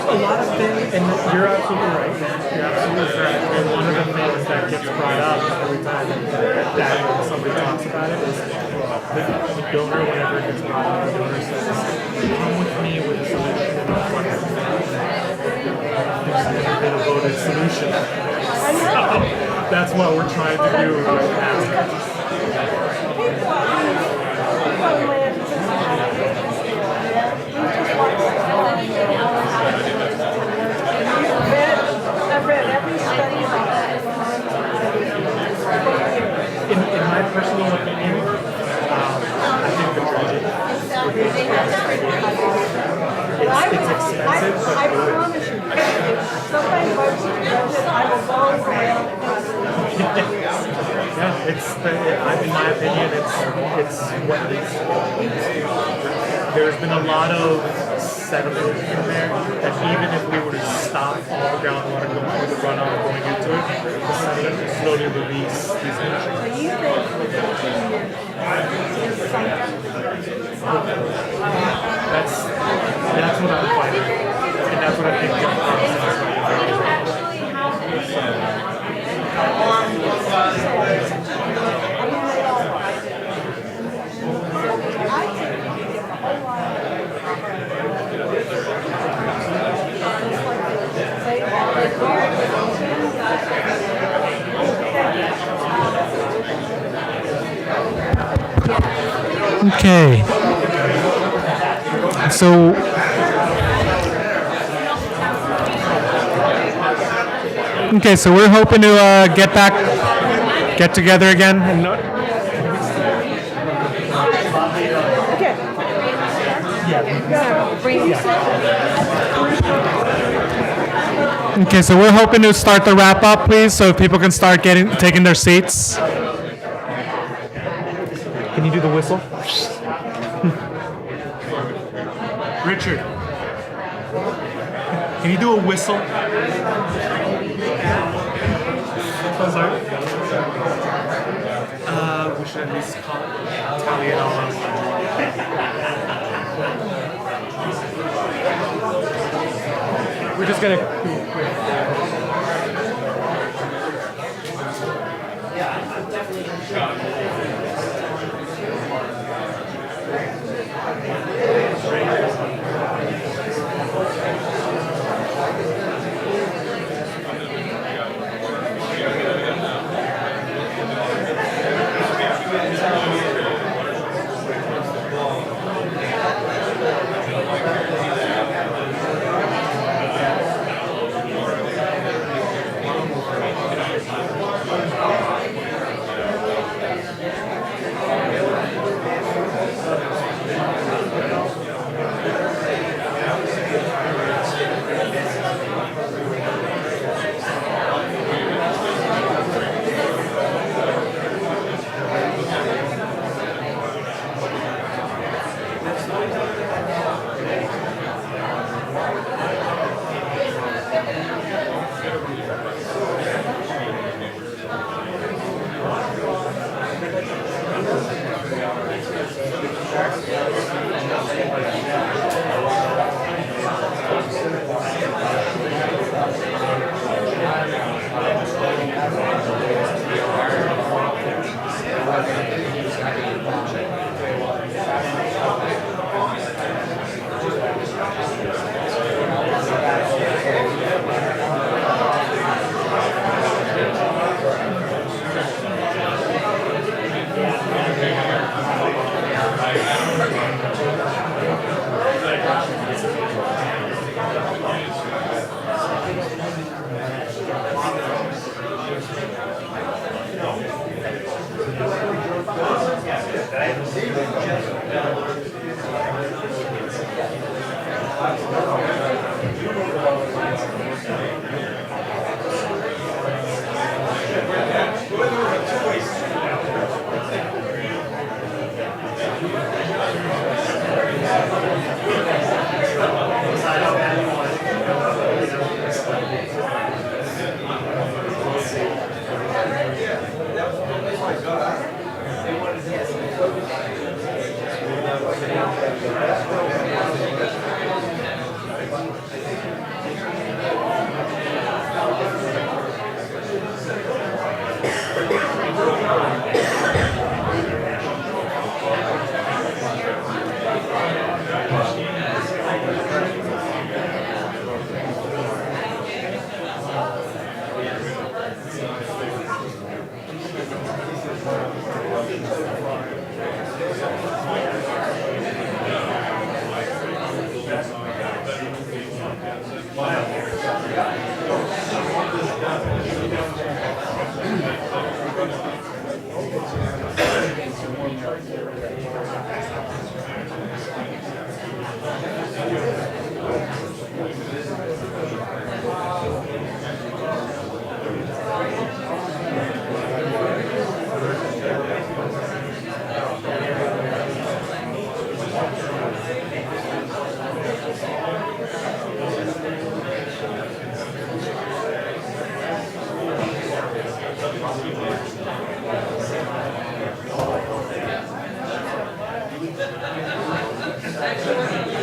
A lot of things, and you're absolutely right. You're absolutely correct. And one of the things that gets brought up every time that somebody talks about it is the donor, whenever it gets brought up, the donor says, come with me with a solution. And that's what there's never been a voted solution. So that's what we're trying to do right now. I've read every study about that. In my personal opinion, I think the dredging. It's expensive, but I promise you, somebody votes to dredge it, I will go around. yeah, in my opinion, it's what it is. There's been a lot of sediment in there that even if we were to stop all the groundwater going through the runoff going into it, the sediment will slowly release these emissions. So you think is something? That's what I'm fighting, and that's what I think John Thomas is Okay. So we're hoping to get together again. And okay, so we're hoping to start the wrap up, please, so if people can start taking their seats. Can you do the whistle? Richard, can you do a whistle? Sorry. We should at least tally it all up. We're just gonna.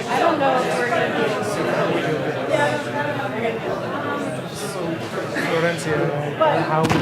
I don't know if we're gonna be. Florencia, how we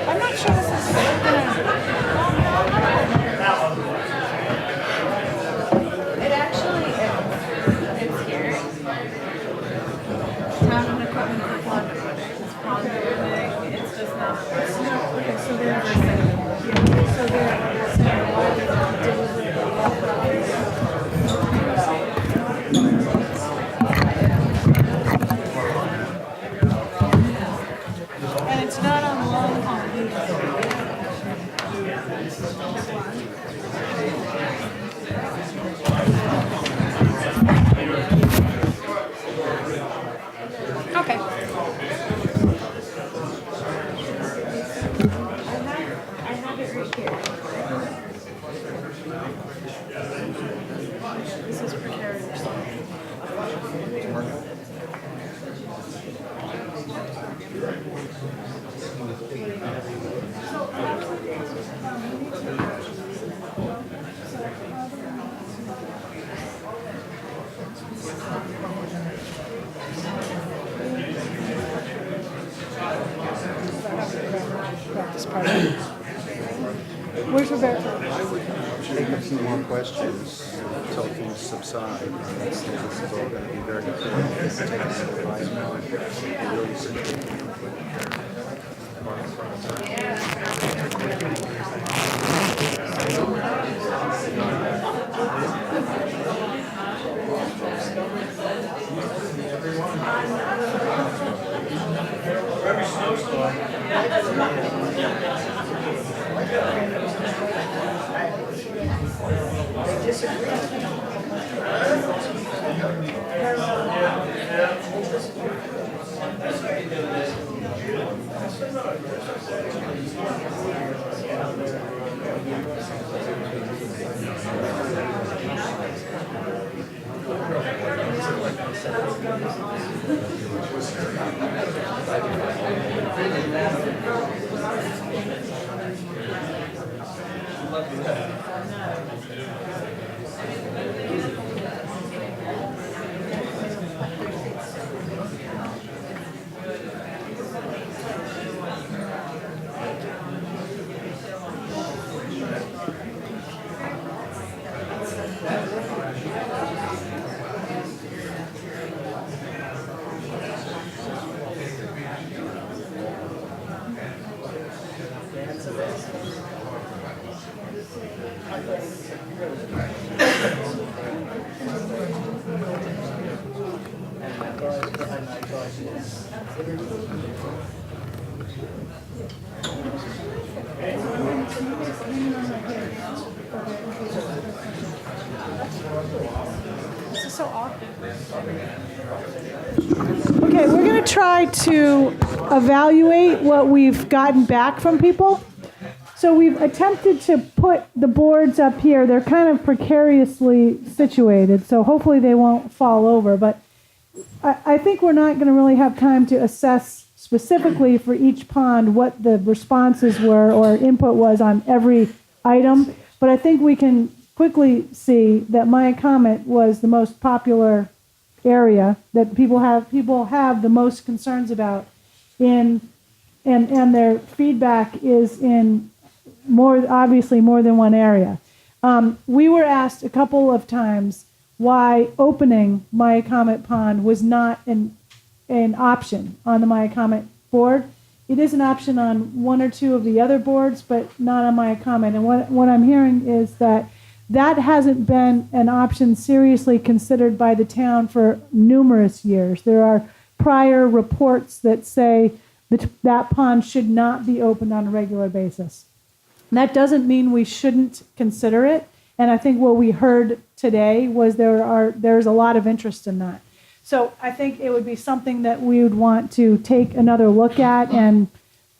I'm not sure this is It actually is. It's here. Town and equipment for flood water. It's pond building. It's just not. okay, so they're so and it's not on Long Pond either. Okay. I have it right here. This is precarious. Practice part of it. Where's Roberto? Take a few more questions until things subside. This is all going to be very important. Take some advisement. Really situate the input. This is so awkward. Okay, we're going to try to evaluate what we've gotten back from people. So we've attempted to put the boards up here. They're kind of precariously situated, so hopefully they won't fall over. But I think we're not going to really have time to assess specifically for each pond what the responses were or input was on every item. But I think we can quickly see that Maya Comet was the most popular area that people have the most concerns about and their feedback is in obviously more than one area. We were asked a couple of times why opening Maya Comet Pond was not an option on the Maya Comet board. It is an option on one or two of the other boards, but not on Maya Comet. And what I'm hearing is that hasn't been an option seriously considered by the town for numerous years. There are prior reports that say that pond should not be opened on a regular basis. And that doesn't mean we shouldn't consider it. And I think what we heard today was there's a lot of interest in that. So I think it would be something that we would want to take another look at and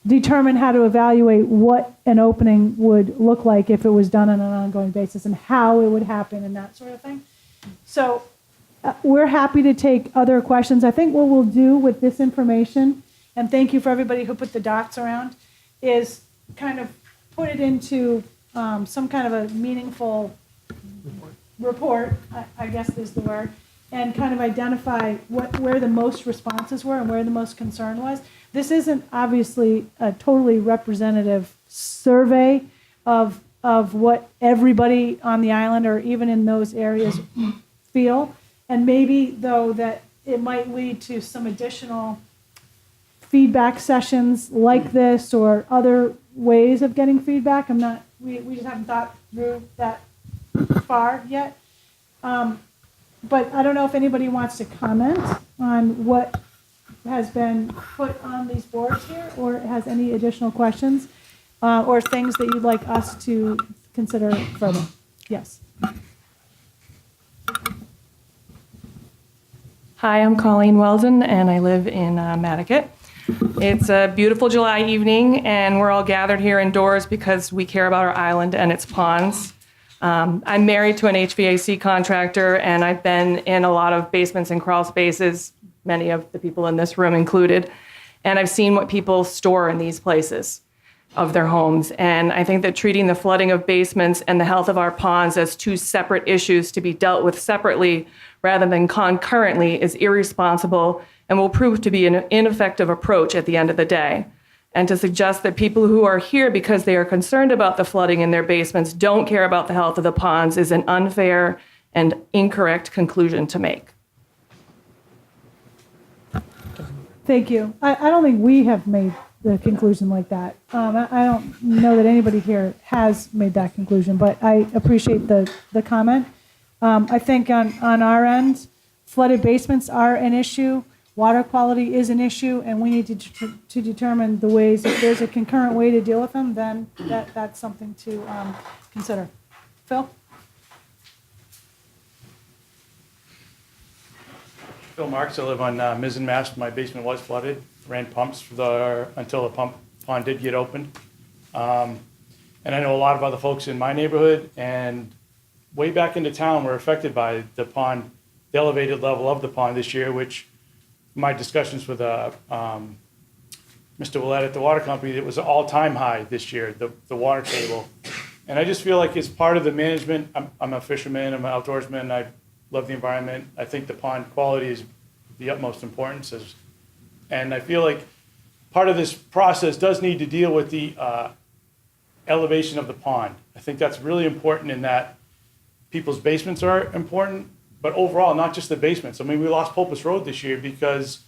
determine how to evaluate what an opening would look like if it was done on an ongoing basis and how it would happen and that sort of thing. So we're happy to take other questions. I think what we'll do with this information, and thank you for everybody who put the dots around, is kind of put it into some kind of a meaningful report, I guess is the word, and kind of identify where the most responses were and where the most concern was. This isn't obviously a totally representative survey of what everybody on the island or even in those areas feel. And maybe, though, that it might lead to some additional feedback sessions like this or other ways of getting feedback. We just haven't thought through that far yet. But I don't know if anybody wants to comment on what has been put on these boards here or has any additional questions or things that you'd like us to consider further. Yes. Hi, I'm Colleen Weldon, and I live in Nantucket. It's a beautiful July evening, and we're all gathered here indoors because we care about our island and its ponds. I'm married to an HVAC contractor, and I've been in a lot of basements and crawl spaces, many of the people in this room included, and I've seen what people store in these places of their homes. And I think that treating the flooding of basements and the health of our ponds as two separate issues to be dealt with separately rather than concurrently is irresponsible and will prove to be an ineffective approach at the end of the day. And to suggest that people who are here because they are concerned about the flooding in their basements don't care about the health of the ponds is an unfair and incorrect conclusion to make. Thank you. I don't think we have made the conclusion like that. I don't know that anybody here has made that conclusion, but I appreciate the comment. I think on our end, flooded basements are an issue. Water quality is an issue, and we need to determine the ways, if there's a concurrent way to deal with them, then that's something to consider. Phil? Phil Marks, I live on Mizzen, Mass. My basement was flooded. Ran pumps until the pond did get opened. And I know a lot of other folks in my neighborhood and way back into town were affected by the pond, the elevated level of the pond this year, which my discussions with Mr. Willett at the water company, it was an all-time high this year, the water table. And I just feel like it's part of the management. I'm a fisherman, I'm an outdoorsman, I love the environment. I think the pond quality is the utmost importance. And I feel like part of this process does need to deal with the elevation of the pond. I think that's really important in that people's basements are important, but overall, not just the basements. I mean, we lost Popus Road this year because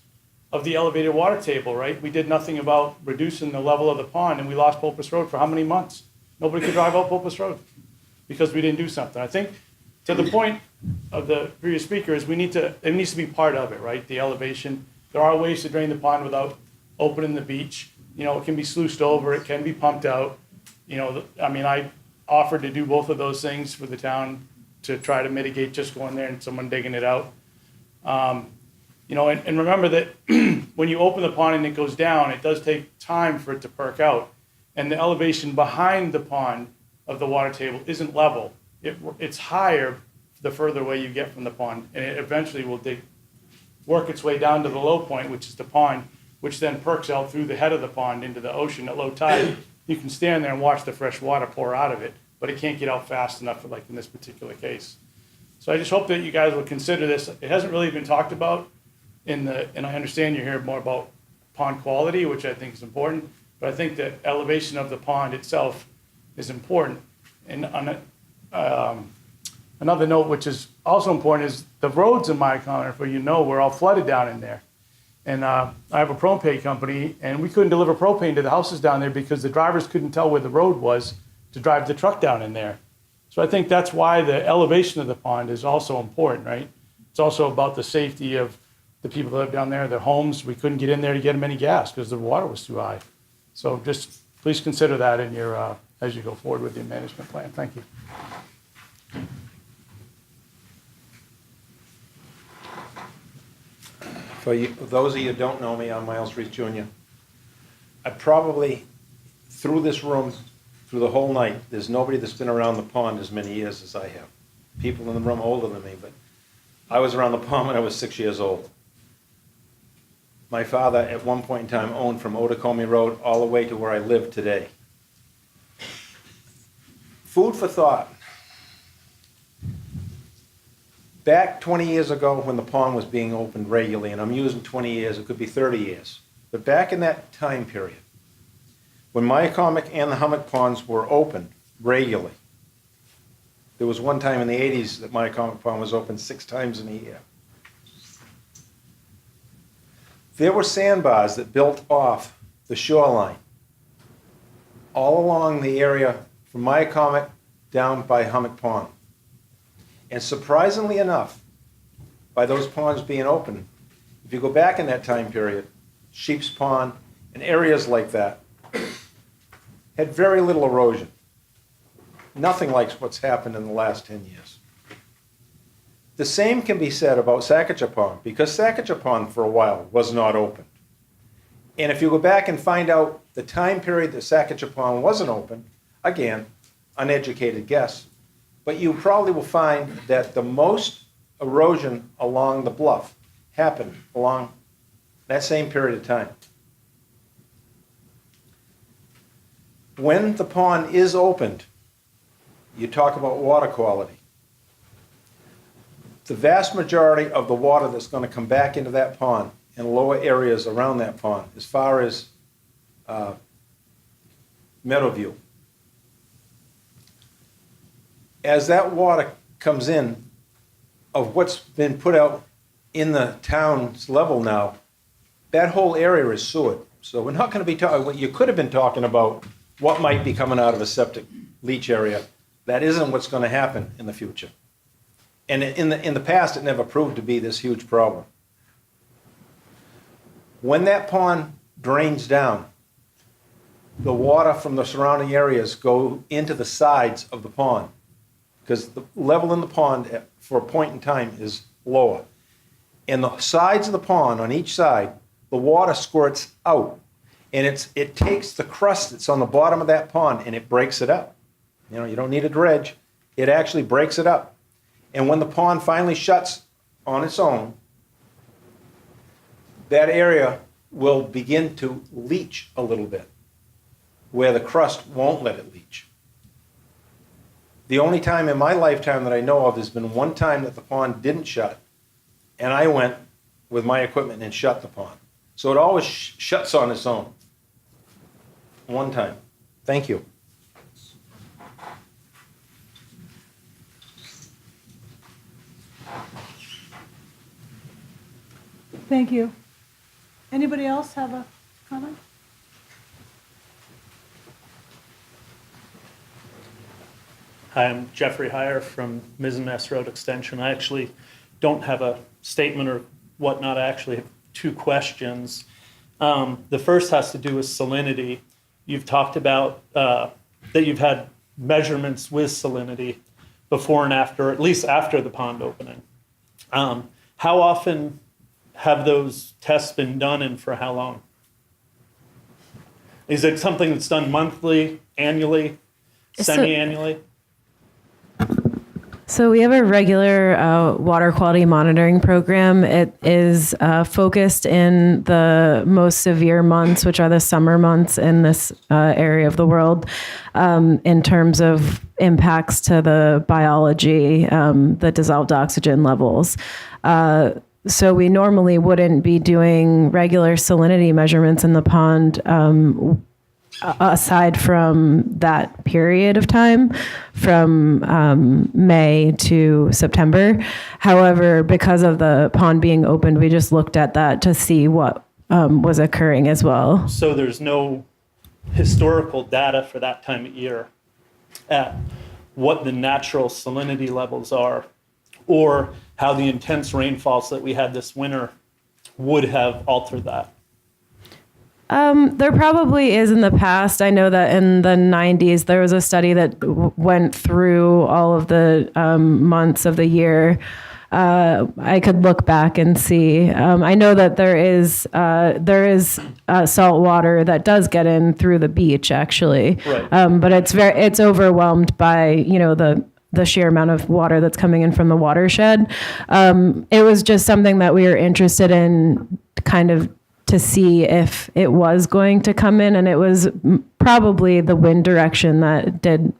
of the elevated water table, right? We did nothing about reducing the level of the pond, and we lost Popus Road for how many months? Nobody could drive out Popus Road because we didn't do something. I think to the point of the previous speaker is it needs to be part of it, right? The elevation. There are ways to drain the pond without opening the beach. you know, it can be sluiced over, it can be pumped out. You know, I mean, I offered to do both of those things for the town to try to mitigate just going there and someone digging it out. You know, and remember that when you open the pond and it goes down, it does take time for it to perk out. And the elevation behind the pond of the water table isn't level. It's higher the further away you get from the pond, and it eventually will work its way down to the low point, which is the pond, which then perks out through the head of the pond into the ocean at low tide. You can stand there and watch the fresh water pour out of it, but it can't get out fast enough, like in this particular case. So I just hope that you guys will consider this. It hasn't really been talked about and I understand you're hearing more about pond quality, which I think is important, but I think that elevation of the pond itself is important. And on another note, which is also important, is the roads in my county, for you know, we're all flooded down in there. And I have a propane company, and we couldn't deliver propane to the houses down there because the drivers couldn't tell where the road was to drive the truck down in there. So I think that's why the elevation of the pond is also important, right? It's also about the safety of the people that live down there, their homes. We couldn't get in there to get them any gas because the water was too high. So just please consider that in your as you go forward with your management plan. Thank you. For those of you who don't know me, I'm Miles Reese Jr. I probably, through this room, through the whole night, there's nobody that's been around the pond as many years as I have. People in the room older than me, but I was around the pond when I was 6 years old. My father, at one point in time, owned from Otokomi Road all the way to where I live today. Food for thought. Back 20 years ago when the pond was being opened regularly, and I'm using 20 years, it could be 30 years, but back in that time period, when Myacomic and the Hummock ponds were opened regularly, there was one time in the 80s that Myacomic pond was open 6 times in a year. There were sandbars that built off the shoreline all along the area from Myacomic down by Hummock Pond. And surprisingly enough, by those ponds being open, if you go back in that time period, Sheep's Pond and areas like that had very little erosion. Nothing like what's happened in the last 10 years. The same can be said about Sacajah Pond, because Sacajah Pond for a while was not open. And if you go back and find out the time period that Sacajah Pond wasn't open, again, uneducated guess, but you probably will find that the most erosion along the bluff happened along that same period of time. When the pond is opened, you talk about water quality. The vast majority of the water that's going to come back into that pond and lower areas around that pond, as far as Meadowview, as that water comes in of what's been put out in the town's level now, that whole area is sewered. So we're not going to be talking, what you could have been talking about, what might be coming out of a septic leach area. That isn't what's going to happen in the future. And in the past, it never proved to be this huge problem. When that pond drains down, the water from the surrounding areas go into the sides of the pond, because the level in the pond for a point in time is lower. And the sides of the pond, on each side, the water squirts out. And it takes the crust that's on the bottom of that pond and it breaks it up. You know, you don't need a dredge. It actually breaks it up. And when the pond finally shuts on its own, that area will begin to leach a little bit, where the crust won't let it leach. The only time in my lifetime that I know of, there's been one time that the pond didn't shut, and I went with my equipment and shut the pond. So it always shuts on its own. One time. Thank you. Thank you. Anybody else have a comment? Hi, I'm Jeffrey Heyer from Mizzenmast Road Extension. I actually don't have a statement or whatnot. I actually have 2 questions. The first has to do with salinity. You've talked about that you've had measurements with salinity before and after, at least after the pond opening. How often have those tests been done and for how long? Is it something that's done monthly, annually, semi-annually? So we have a regular water quality monitoring program. It is focused in the most severe months, which are the summer months in this area of the world, in terms of impacts to the biology, the dissolved oxygen levels. So we normally wouldn't be doing regular salinity measurements in the pond aside from that period of time, from May to September. However, because of the pond being opened, we just looked at that to see what was occurring as well. So there's no historical data for that time of year at what the natural salinity levels are, or how the intense rainfalls that we had this winter would have altered that. There probably is in the past. I know that in the 90s, there was a study that went through all of the months of the year. I could look back and see. I know that there is salt water that does get in through the beach, actually. Right. But it's overwhelmed by, the sheer amount of water that's coming in from the watershed. It was just something that we were interested in, kind of to see if it was going to come in, and it was probably the wind direction that did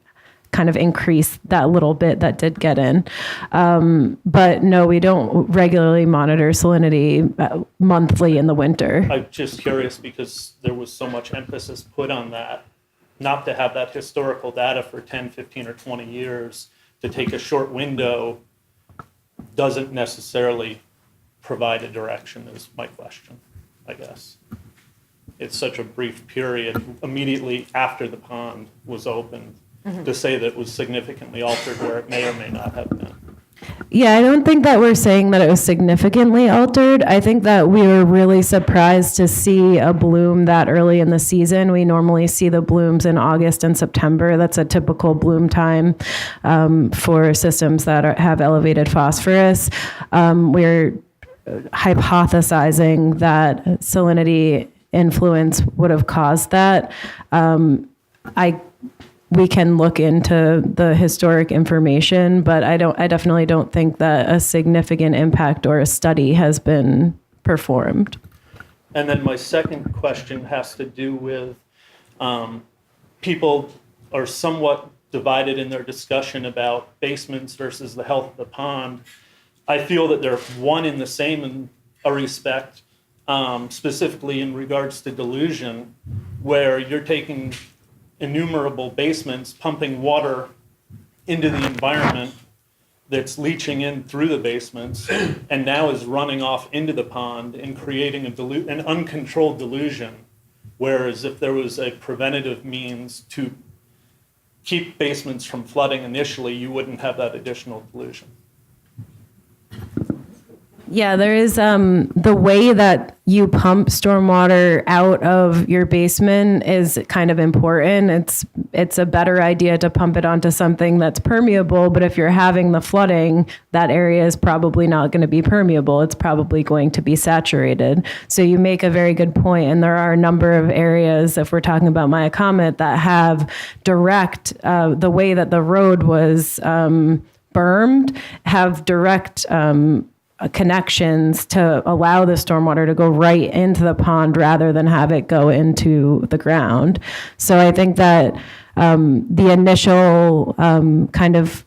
kind of increase that little bit that did get in. But no, we don't regularly monitor salinity monthly in the winter. I'm just curious because there was so much emphasis put on that, not to have that historical data for 10, 15, or 20 years, to take a short window doesn't necessarily provide a direction, is my question, I guess. It's such a brief period immediately after the pond was opened to say that it was significantly altered where it may or may not have been. Yeah, I don't think that we're saying that it was significantly altered. I think that we were really surprised to see a bloom that early in the season. We normally see the blooms in August and September. That's a typical bloom time for systems that have elevated phosphorus. We're hypothesizing that salinity influence would have caused that. We can look into the historic information, but I definitely don't think that a significant impact or a study has been performed. And then my second question has to do with people are somewhat divided in their discussion about basements versus the health of the pond. I feel that they're one in the same in a respect, specifically in regards to dilution, where you're taking innumerable basements, pumping water into the environment that's leaching in through the basements, and now is running off into the pond and creating an uncontrolled dilution. Whereas if there was a preventative means to keep basements from flooding initially, you wouldn't have that additional dilution. Yeah, there is the way that you pump stormwater out of your basement is kind of important. It's a better idea to pump it onto something that's permeable, but if you're having the flooding, that area is probably not going to be permeable. It's probably going to be saturated. So you make a very good point, and there are a number of areas, if we're talking about Maya Comet, that have direct, the way that the road was bermed, have direct connections to allow the stormwater to go right into the pond rather than have it go into the ground. So I think that the initial kind of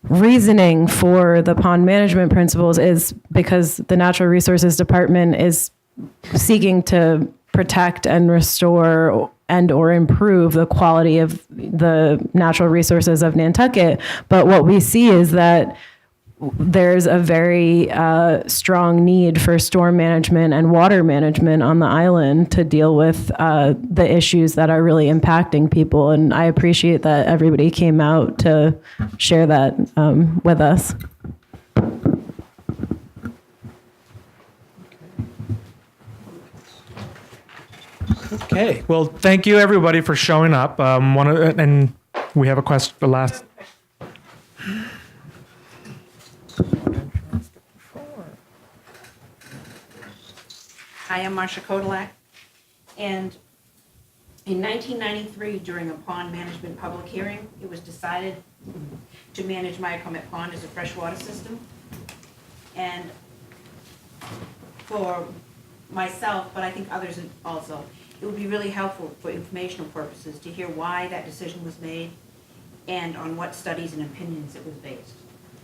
reasoning for the pond management principles is because the Natural Resources Department is seeking to protect and restore and or improve the quality of the natural resources of Nantucket. But what we see is that there's a very strong need for storm management and water management on the island to deal with the issues that are really impacting people. And I appreciate that everybody came out to share that with us. Okay, well, thank you everybody for showing up. And we have a question, the last. Hi, I'm Marcia Kodalak, and in 1993, during a pond management public hearing, it was decided to manage Myacomet Pond as a freshwater system. And for myself, but I think others also, it would be really helpful for informational purposes to hear why that decision was made and on what studies and opinions it was based.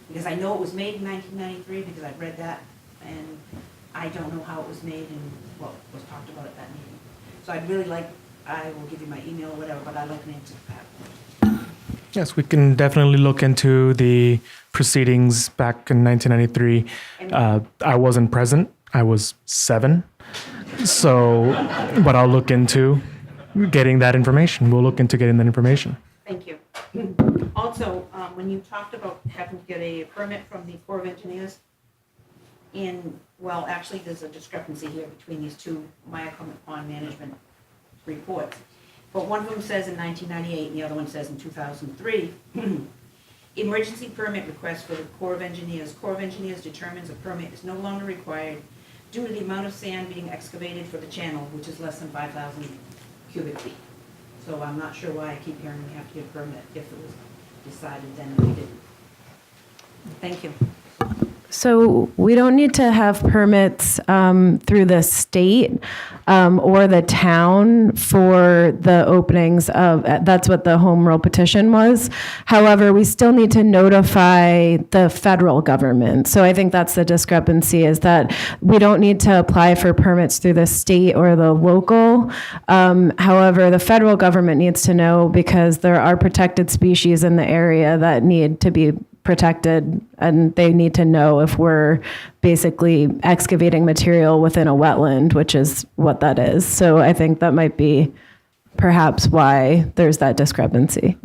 Because I know it was made in 1993 because I've read that, and I don't know how it was made and what was talked about at that meeting. So I'd really like, I will give you my email or whatever, but I'd like an answer to that. Yes, we can definitely look into the proceedings back in 1993. I wasn't present. I was 7. So, but I'll look into getting that information. We'll look into getting that information. Thank you. Also, when you talked about having to get a permit from the Corps of Engineers, well, actually, there's a discrepancy here between these two Myacomet Pond management reports. But one of them says in 1998 and the other one says in 2003. Emergency permit request for the Corps of Engineers. Corps of Engineers determines a permit is no longer required due to the amount of sand being excavated for the channel, which is less than 5,000 cubic feet. So I'm not sure why I keep hearing we have to get a permit if it was decided then and we didn't. Thank you. So we don't need to have permits through the state or the town for the openings of, that's what the home rule petition was. However, we still need to notify the federal government. So I think that's the discrepancy, is that we don't need to apply for permits through the state or the local. However, the federal government needs to know because there are protected species in the area that need to be protected, and they need to know if we're basically excavating material within a wetland, which is what that is. So I think that might be perhaps why there's that discrepancy.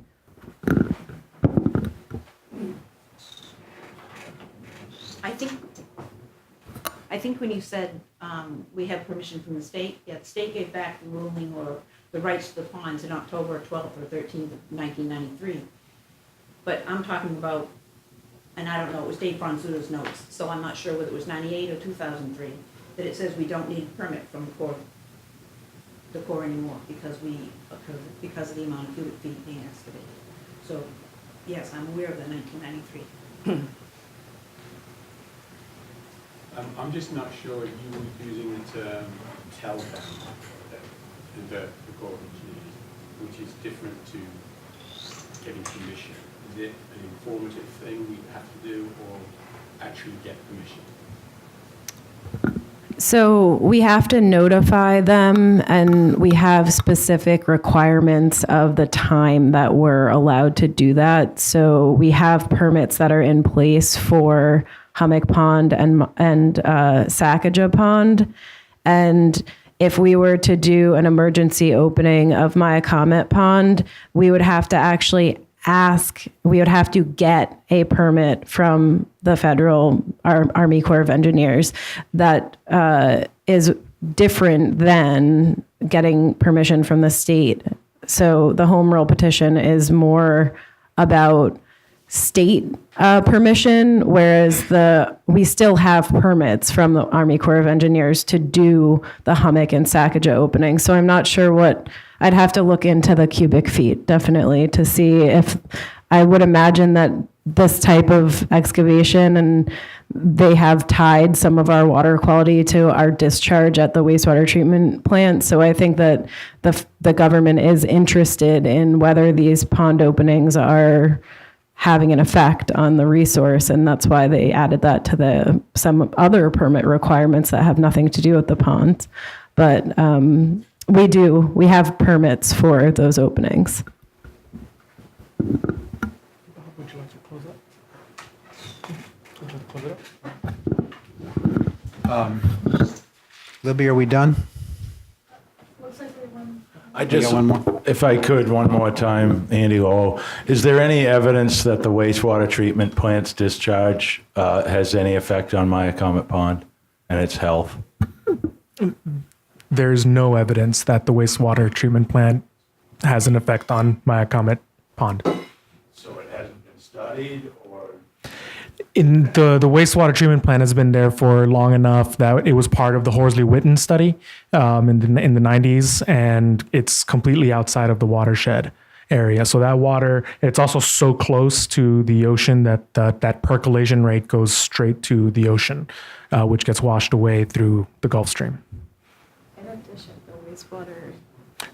I think when you said we have permission from the state, yeah, the state gave back the ruling or the rights to the ponds in October 12th or 13th of 1993. But I'm talking about, and I don't know, it was Dave Franzuto's notes, so I'm not sure whether it was 98 or 2003, that it says we don't need a permit from the Corps anymore because of the amount of cubic feet being excavated. So, yes, I'm aware of the 1993. I'm just not sure you were using the term tell them, the Corps of Engineers, which is different to getting permission. Is it an informative thing we have to do or actually get permission? So we have to notify them, and we have specific requirements of the time that we're allowed to do that. So we have permits that are in place for Hummock Pond and Sacajah Pond. And if we were to do an emergency opening of Myacomet Pond, we would have to actually we would have to get a permit from the federal Army Corps of Engineers that is different than getting permission from the state. So the home rule petition is more about state permission, whereas we still have permits from the Army Corps of Engineers to do the Hummock and Sacajah opening. So I'm not sure I'd have to look into the cubic feet, definitely, to see if, I would imagine that this type of excavation, and they have tied some of our water quality to our discharge at the wastewater treatment plant. So I think that the government is interested in whether these pond openings are having an effect on the resource, and that's why they added that to some other permit requirements that have nothing to do with the ponds. But we have permits for those openings. Would you like to close up? Libby, are we done? I just, one more. if I could, one more time, Andy Lowell. Is there any evidence that the wastewater treatment plant's discharge has any effect on Myacomet Pond and its health? there's no evidence that the wastewater treatment plant has an effect on Myacomet Pond. So it hasn't been studied, or? In the wastewater treatment plant has been there for long enough that it was part of the Horsley-Witten study in the 90s, and it's completely outside of the watershed area. So that water, it's also so close to the ocean that that percolation rate goes straight to the ocean, which gets washed away through the Gulf Stream. In addition, the wastewater.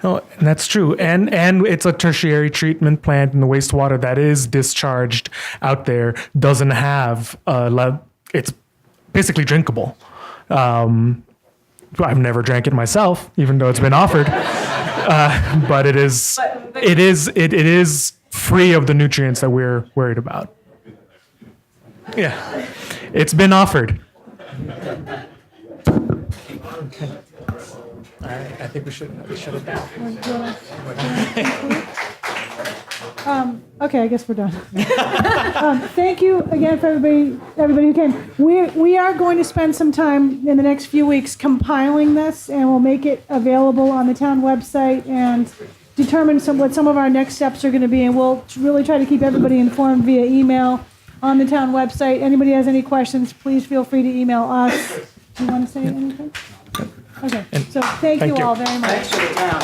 Oh, that's true. And it's a tertiary treatment plant, and the wastewater that is discharged out there doesn't have it's basically drinkable. I've never drank it myself, even though it's been offered. But it is free of the nutrients that we're worried about. Yeah. It's been offered. Okay. All right, I think we should shut it down. Okay, I guess we're done. Thank you again for everybody who came. We are going to spend some time in the next few weeks compiling this, and we'll make it available on the town website and determine what some of our next steps are going to be. And we'll really try to keep everybody informed via email on the town website. Anybody has any questions, please feel free to email us. Do you want to say anything? Okay, so thank you all very much. Thanks for the town.